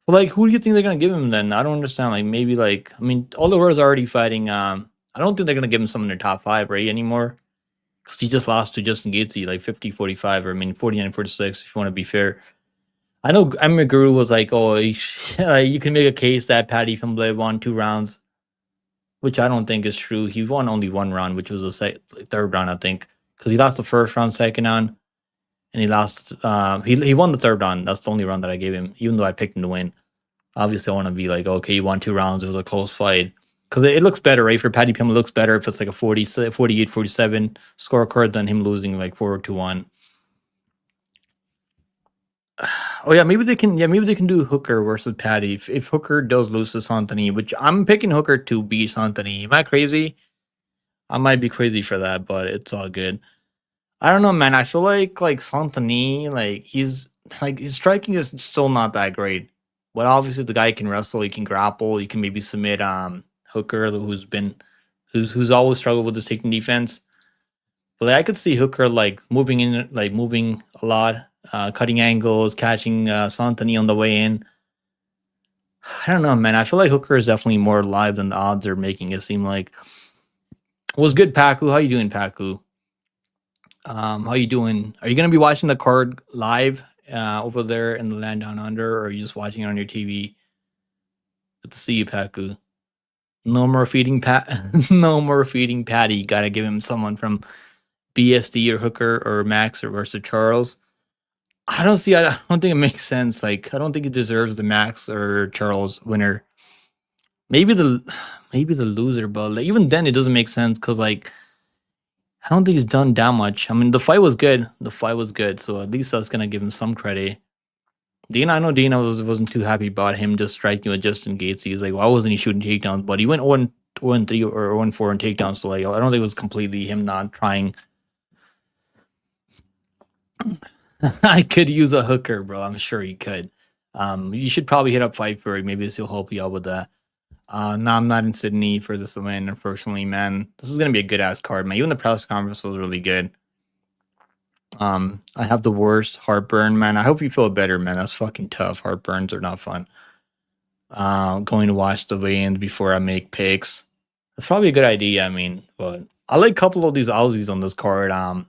Speaker 1: So like, who do you think they're gonna give him then? I don't understand. Like, maybe like, I mean, Oliver's already fighting. I don't think they're gonna give him someone in their top 5, right, anymore. Because he just lost to Justin Gaethje like 50-45, or I mean 49-46. If you want to be fair, I know MMA Guru was like, oh, you can make a case that Paddy Pimblett won 2 rounds, which I don't think is true. He won only 1 round, which was the third round, I think, because he lost the first round, second round, and he lost. He won the third round. That's the only round that I gave him, even though I picked him to win. Obviously, I want to be like, okay, you won 2 rounds. It was a close fight. Because it looks better, right? For Paddy Pimblett, it looks better if it's like a 48-47 scorecard than him losing like 4-1. Oh yeah, maybe they can. Yeah, maybe they can do Hooker versus Paddy. If Hooker does lose to Santini, which I'm picking Hooker to beat Santini. Am I crazy? I might be crazy for that, but it's all good. I don't know, man. I feel like Santini, like his striking is still not that great. But obviously the guy can wrestle, he can grapple, he can maybe submit Hooker, who's always struggled with his taking defense. But like, I could see Hooker like moving a lot, cutting angles, catching Santini on the way in. I don't know, man. I feel like Hooker is definitely more alive than the odds are making it seem like. What's good, Paku? How you doing, Paku? How you doing? Are you gonna be watching the card live over there in the land down under, or are you just watching it on your TV? Good to see you, Paku. No more feeding no more feeding Patty. Gotta give him someone from BSD or Hooker or Max or versus Charles. I don't see. I don't think it makes sense. Like, I don't think it deserves the Max or Charles winner. Maybe the maybe the loser, but like, even then, it doesn't make sense because like I don't think he's done that much. I mean, the fight was good. The fight was good, so at least I was gonna give him some credit. Dana, I know Dana wasn't too happy about him just striking with Justin Gates. He was like, why wasn't he shooting takedowns? But he went 1-3 or 1-4 in takedowns. So like, I don't think it was completely him not trying. I could use a hooker, bro. I'm sure you could. You should probably hit up Fight Fury. Maybe this will help you out with that. No, I'm not in Sydney for this win, unfortunately, man. This is gonna be a good ass card, man. Even the press conference was really good. I have the worst heartburn, man. I hope you feel better, man. That's fucking tough. Heartburns are not fun. Going to watch the weigh-ins before I make picks. That's probably a good idea. I mean, but I like a couple of these Aussies on this card. I'm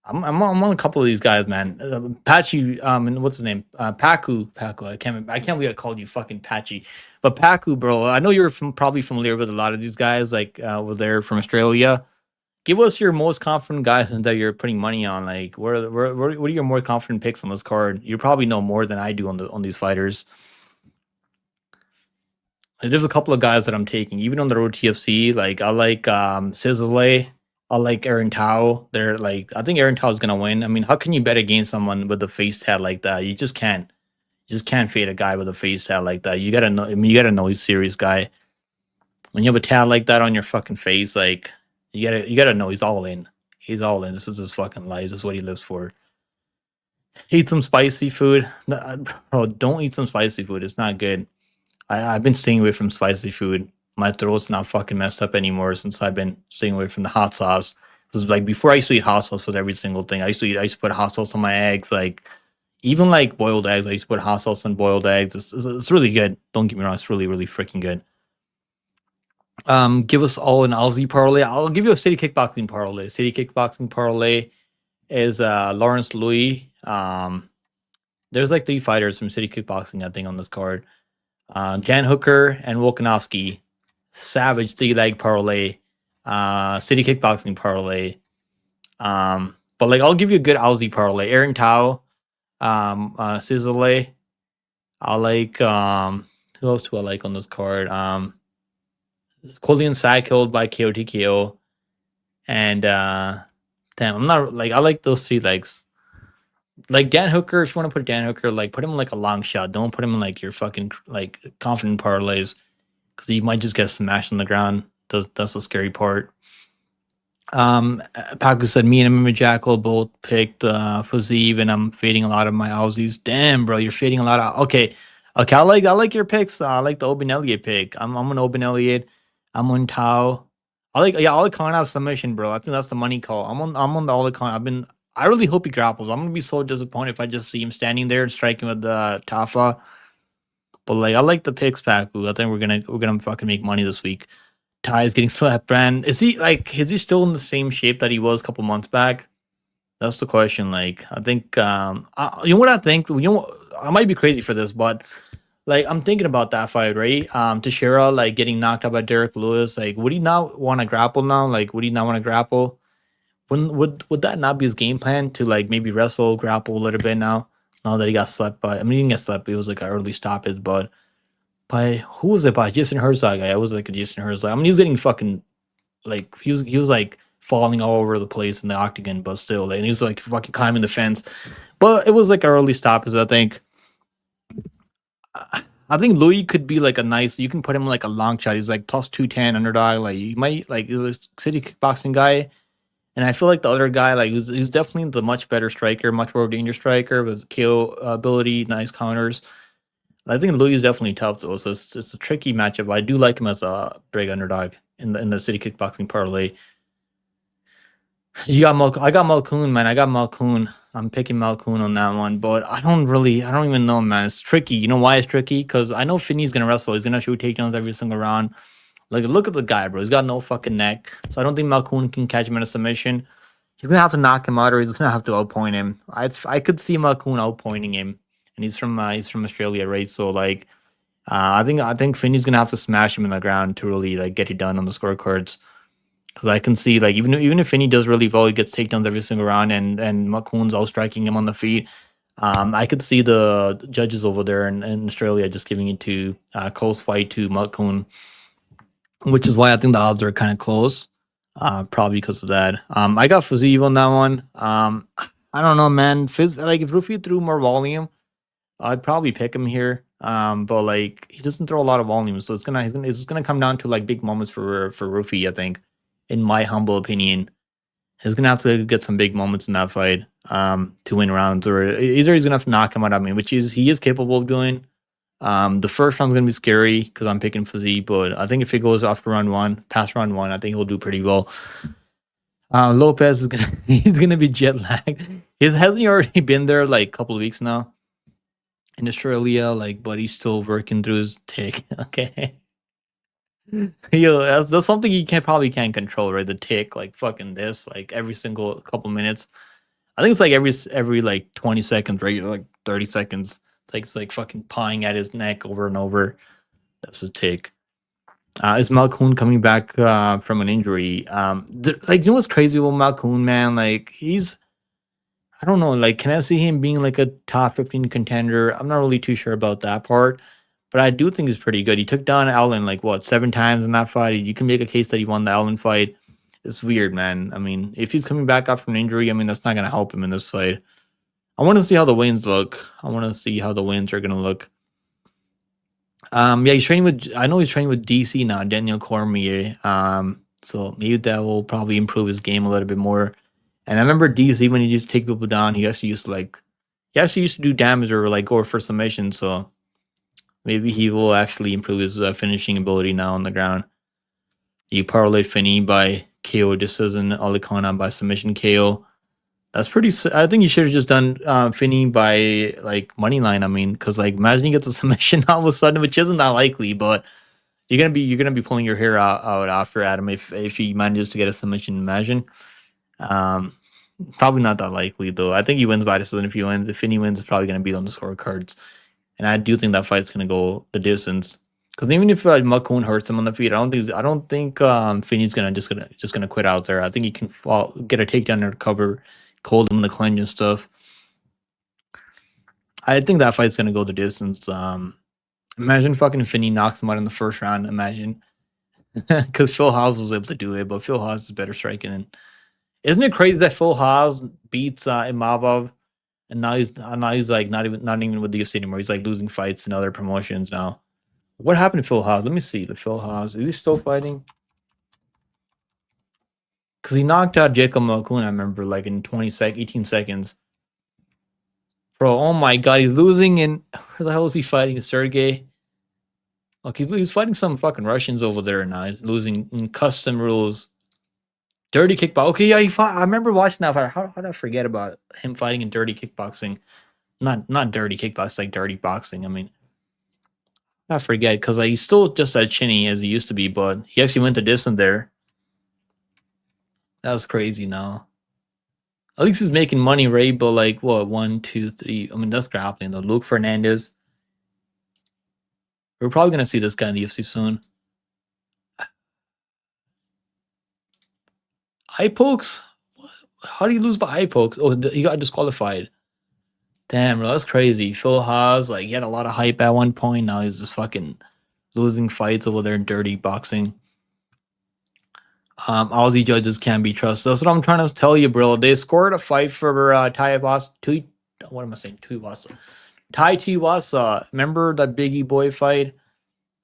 Speaker 1: on a couple of these guys, man. Patchy, and what's his name? Paku. I can't believe I called you fucking Patchy. But Paku, bro. I know you're probably familiar with a lot of these guys, like they're from Australia. Give us your most confident guys that you're putting money on. Like, what are your more confident picks on this card? You probably know more than I do on these fighters. Like, there's a couple of guys that I'm taking, even on the road TFC. Like, I like Sizzle. I like Aaron Tao. They're like, I think Aaron Tao is gonna win. I mean, how can you bet against someone with a face tat like that? You just can't. You just can't fade a guy with a face tat like that. You gotta know. I mean, you gotta know he's a serious guy. When you have a tat like that on your fucking face, like. You gotta know he's all in. He's all in. This is his fucking life. This is what he lives for. Eat some spicy food. Bro, don't eat some spicy food. It's not good. I've been staying away from spicy food. My throat's not fucking messed up anymore since I've been staying away from the hot sauce. This is like before I used to eat hot sauce with every single thing. I used to put hot sauce on my eggs. Like even like boiled eggs. I used to put hot sauce on boiled eggs. It's really good. Don't get me wrong. It's really, really freaking good. Give us all an Aussie parlay. I'll give you a city kickboxing parlay. City kickboxing parlay is Lawrence Louis. There's like 3 fighters from city kickboxing, I think, on this card. Jan Hooker and Volkanovski. Savage 3-leg parlay. City kickboxing parlay. But like I'll give you a good Aussie parlay. Aaron Tao, Sizzle. I like who else do I like on this card? Colin Sai killed by KOTKO. And damn, I'm not like I like those 3 legs. Like Dan Hooker, if you want to put Dan Hooker, like put him in like a long shot. Don't put him in like your fucking like confident parlays. Because he might just get smashed on the ground. That's the scary part. Paco said me and MMA Jackal both picked Fazeev, and I'm fading a lot of my Aussies. Damn, bro, you're fading a lot of okay. I like your picks. I like the Oben Elliott pick. I'm on Oben Elliott. I'm on Tao. I like Oli Khan out submission, bro. I think that's the money call. I'm on the Oli Khan. I really hope he grapples. I'm gonna be so disappointed if I just see him standing there and striking with the Tafa. But like I like the picks, Paku. I think we're gonna fucking make money this week. Ty is getting slapped, Brand. Is he still in the same shape that he was a couple months back? That's the question. Like, I think you know what I think? You know, I might be crazy for this, but like I'm thinking about that fight, right? Teixeira like getting knocked out by Derek Lewis. Like, would he not want to grapple now? Like, would he not want to grapple? Would that not be his game plan to like maybe wrestle, grapple a little bit now? Now that he got slept by, I mean, he didn't get slept. It was like an early stoppage, but by who was it? By Jason Herzog. I was like a Jason Herzog. I mean, he was getting fucking like he was like falling all over the place in the octagon, but still, like, and he was like fucking climbing the fence. But it was like an early stoppage, I think. I think Louis could be like a nice. You can put him like a long shot. He's like plus 210 underdog. Like you might like he's a city kickboxing guy. And I feel like the other guy, like, he's definitely the much better striker, much more dangerous striker with KO ability, nice counters. I think Louis is definitely tough, though, so it's a tricky matchup. I do like him as a big underdog in the city kickboxing parlay. I got Malkoon, man. I got Malkoon. I'm picking Malkoon on that one, but I don't even know, man. It's tricky. You know why it's tricky? Because I know Finney's going to wrestle. He's going to shoot takedowns every single round. Like, look at the guy, bro. He's got no fucking neck. So I don't think Malkoon can catch him in a submission. He's going to have to knock him out, or he's going to have to outpoint him. I could see Malkoon outpointing him. And he's from Australia, right? So, like, I think Finney's going to have to smash him in the ground to really, like, get it done on the scorecards. Because I can see like even if Finney does really well, he gets takedowns every single round, and McCoon's out striking him on the feet. I could see the judges over there in Australia just giving it to close fight to McCoon, which is why I think the odds are kind of close. Probably because of that. I got Fiziev on that one. I don't know, man. Like if Rufi threw more volume, I'd probably pick him here. But like he doesn't throw a lot of volume, so it's gonna come down to like big moments for Rufi. I think, in my humble opinion, he's gonna have to get some big moments in that fight to win rounds, or either he's gonna have to knock him out. I mean, which he is capable of doing. The first round's gonna be scary because I'm picking Fizzy, but I think if it goes after round one, past round one, I think he'll do pretty well. Lopes is gonna he's gonna be jet lagged. Hasn't he already been there like a couple of weeks now in Australia? Like, but he's still working through his tick. Okay. Yo, that's something you probably can't control, right? The tick, like fucking this, like every single couple minutes. I think it's like every like 20 seconds, right? Like 30 seconds. It's like fucking pawing at his neck over and over. That's his tick. Is Malkoon coming back from an injury? Like you know what's crazy with Malkoon, man? Like I don't know, like can I see him being like a top 15 contender? I'm not really too sure about that part. But I do think he's pretty good. He took down Allen like what 7 times in that fight. You can make a case that he won the Allen fight. It's weird, man. I mean, if he's coming back after an injury, I mean that's not gonna help him in this fight. I want to see how the wins look. I want to see how the wins are gonna look. Yeah, he's training with. I know he's training with DC now, Daniel Cormier. So maybe that will probably improve his game a little bit more. And I remember DC when he used to take people down, he actually used to do damage or like go for submission. So maybe he will actually improve his finishing ability now on the ground. You parlay Finney by KO decision, Alicona by submission KO. That's pretty. I think you should have just done Finney by like money line. I mean, because like imagine he gets a submission all of a sudden, which isn't that likely, but you're gonna be pulling your hair out after Adam if he manages to get a submission. Imagine. Probably not that likely though. I think he wins by decision if he wins. If Finney wins, it's probably gonna be on the scorecards, and I do think that fight's gonna go the distance. Because even if McCoon hurts him on the feet, I don't think Finney's just gonna quit out there. I think he can get a takedown and recover, hold him in the clinch and stuff. I think that fight's gonna go the distance. Imagine fucking Finney knocks him out in the first round. Imagine, because Phil Haas was able to do it, but Phil Haas is better striking. And isn't it crazy that Phil Haas beats Imavov, and now he's like not even with the UFC anymore. He's like losing fights in other promotions now. What happened to Phil Haas? Let me see. The Phil Haas, is he still fighting? Because he knocked out Jacob Malkoun, I remember, like in 18 seconds. Bro, oh my god, he's losing in... Where the hell is he fighting? Sergey? Look, he's fighting some fucking Russians over there now. He's losing in custom rules. Dirty kickboxing. Okay, yeah, he fought. I remember watching that fight. How did I forget about him fighting in dirty kickboxing? Not dirty kickboxing, like dirty boxing. I mean, I forget, because like, he's still just as chinny as he used to be, but he actually went the distance there. That was crazy now. At least he's making money, right? But like, what, 1, 2, 3? I mean, that's grappling though. Luke Fernandez. We're probably gonna see this guy in the UFC soon. Eye pokes? How do you lose by eye pokes? Oh, he got disqualified. Damn, bro, that's crazy. Phil Haas, like, he had a lot of hype at one point. Now he's just fucking losing fights over there in dirty boxing. Aussie judges can't be trusted. That's what I'm trying to tell you, bro. They scored a fight for Tuivasa. What am I saying? Tuivasa. Tai Tuivasa. Remember that Biggie Boy fight?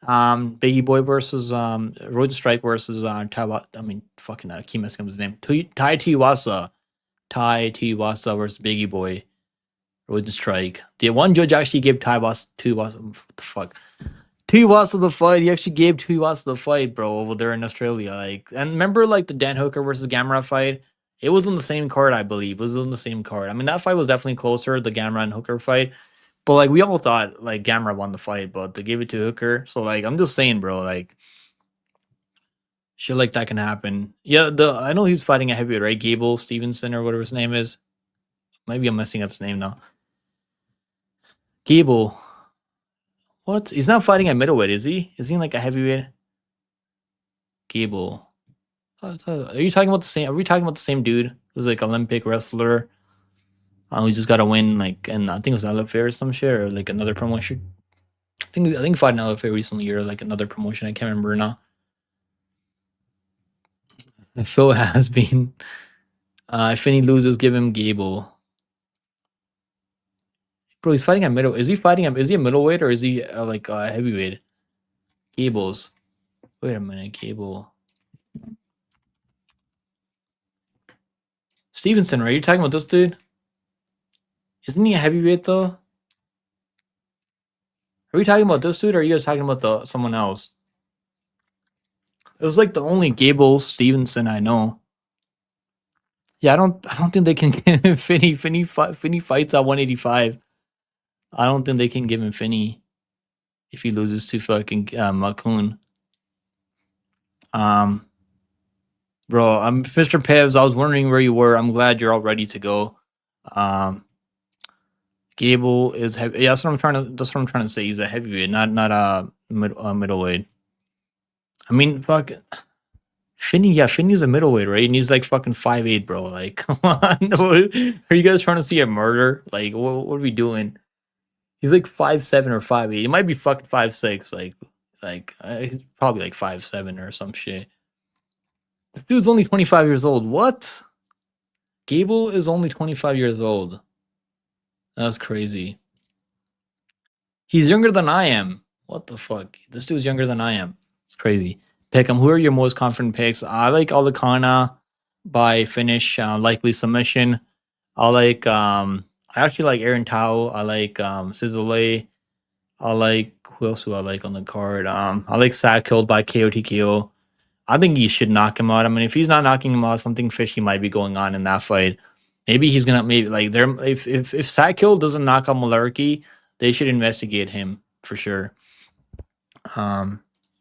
Speaker 1: Biggie Boy versus Road to Strike versus Tuivasa. I mean, fucking keep messing up his name. Tai Tuivasa. Tai Tuivasa versus Biggie Boy. Road to Strike. The one judge actually gave Tuivasa. What the fuck? Tuivasa the fight. He actually gave Tuivasa the fight, bro, over there in Australia. Like, and remember, like the Dan Hooker versus Gamera fight. It was on the same card, I believe. It was on the same card. I mean, that fight was definitely closer, the Gamera and Hooker fight. But like, we all thought like Gamera won the fight, but they gave it to Hooker. So like, I'm just saying, bro, like, shit like that can happen. Yeah, I know he's fighting a heavyweight, right? Gable Stevenson or whatever his name is. Maybe I'm messing up his name now. Gable. What? He's not fighting at middleweight, is he? Is he like a heavyweight? Gable. Are you talking about the same? Are we talking about the same dude who's like Olympic wrestler? He just got to win like, and I think it was LFA or some shit, or like another promotion. I think fought in LFA recently or like another promotion. I can't remember now. Phil has been. If any loses, give him Gable. Bro, he's fighting at middle. Is he fighting at? Is he a middleweight or is he like heavyweight? Gables. Wait a minute, Gable. Stevenson, right? You talking about this dude? Isn't he a heavyweight though? Are we talking about this dude, or are you guys talking about someone else? It was like the only Gable Stevenson I know. Yeah, I don't think they can give him Finney. Finney fights at 185. I don't think they can give him Finney if he loses to fucking Makun. Bro, I'm Mr. Pevs. I was wondering where you were. I'm glad you're all ready to go. Gable is heavy. Yeah, that's what I'm trying to say. He's a heavyweight, not a middleweight. I mean, fuck. Finney, yeah, Finney's a middleweight, right? And he's like fucking 5'8", bro. Like, come on. Are you guys trying to see a murder? Like, what are we doing? He's like 5'7" or 5'8". He might be fucking 5'6". He's probably like 5'7" or some shit. This dude's only 25 years old. What? Gable is only 25 years old. That's crazy. He's younger than I am. What the fuck? This dude's younger than I am. It's crazy. Pick him. Who are your most confident picks? I like Alicana by finish, likely submission. I actually like Aaron Tao. I like Sizzle. I like, who else do I like on the card? I like Sackhill by KO. I think he should knock him out. I mean, if he's not knocking him out, something fishy might be going on in that fight. Maybe he's gonna if Sackhill doesn't knock out Malarkey, they should investigate him for sure.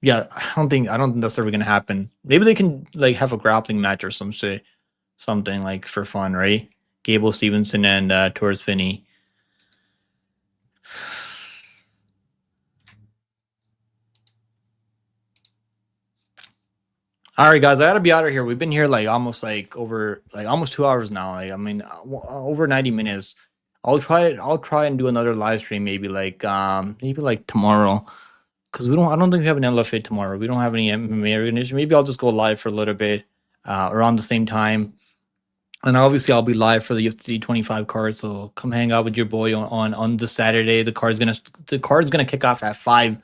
Speaker 1: Yeah, I don't think that's ever gonna happen. Maybe they can like have a grappling match or some shit, something like for fun, right? Gable Stevenson and Torres Finney. All right, guys, I gotta be out of here. We've been here like almost 2 hours now. Like, I mean, over 90 minutes. I'll try and do another live stream maybe like tomorrow. Because I don't think we have an LFA tomorrow. We don't have any MMA recognition. Maybe I'll just go live for a little bit around the same time. And obviously I'll be live for the UFC 25 card. So come hang out with your boy on this Saturday. The card's gonna kick off at 5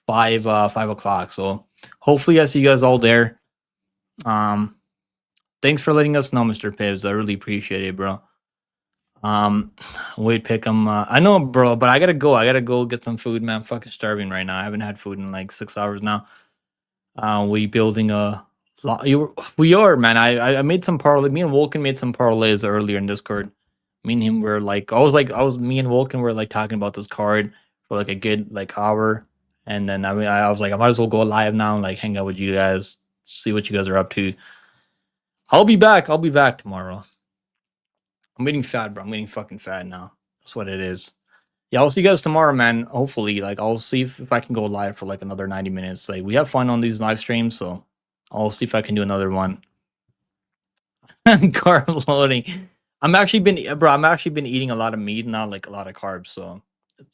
Speaker 1: o'clock. So hopefully I see you guys all there. Thanks for letting us know, Mr. Pibbs. I really appreciate it, bro. Wait, pick him. I know, bro, but I gotta go. I gotta go get some food, man. I'm fucking starving right now. I haven't had food in like 6 hours now. We building a lot. We are, man. I made some parlay. Me and Vulcan made some parlays earlier in Discord. Me and him were like, me and Vulcan were like talking about this card for like a good like hour, and then I was like, I might as well go live now and like hang out with you guys, see what you guys are up to. I'll be back tomorrow. I'm getting fat, bro. I'm getting fucking fat now. That's what it is. Yeah, I'll see you guys tomorrow, man. Hopefully, like, I'll see if I can go live for like another 90 minutes. Like, we have fun on these live streams, so I'll see if I can do another one. Carb loading. I've actually been eating a lot of meat, not like a lot of carbs. So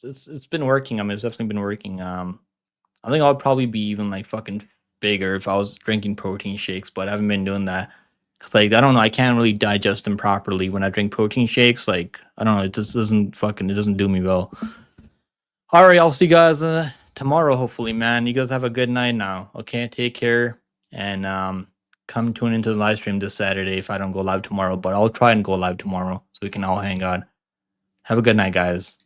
Speaker 1: it's been working. I mean, it's definitely been working. I think I'll probably be even like fucking bigger if I was drinking protein shakes, but I haven't been doing that. Cause like I don't know, I can't really digest them properly when I drink protein shakes. Like I don't know, it just doesn't do me well. All right, I'll see you guys tomorrow, hopefully, man. You guys have a good night now. Okay, take care and come tune into the live stream this Saturday if I don't go live tomorrow. But I'll try and go live tomorrow so we can all hang out. Have a good night, guys.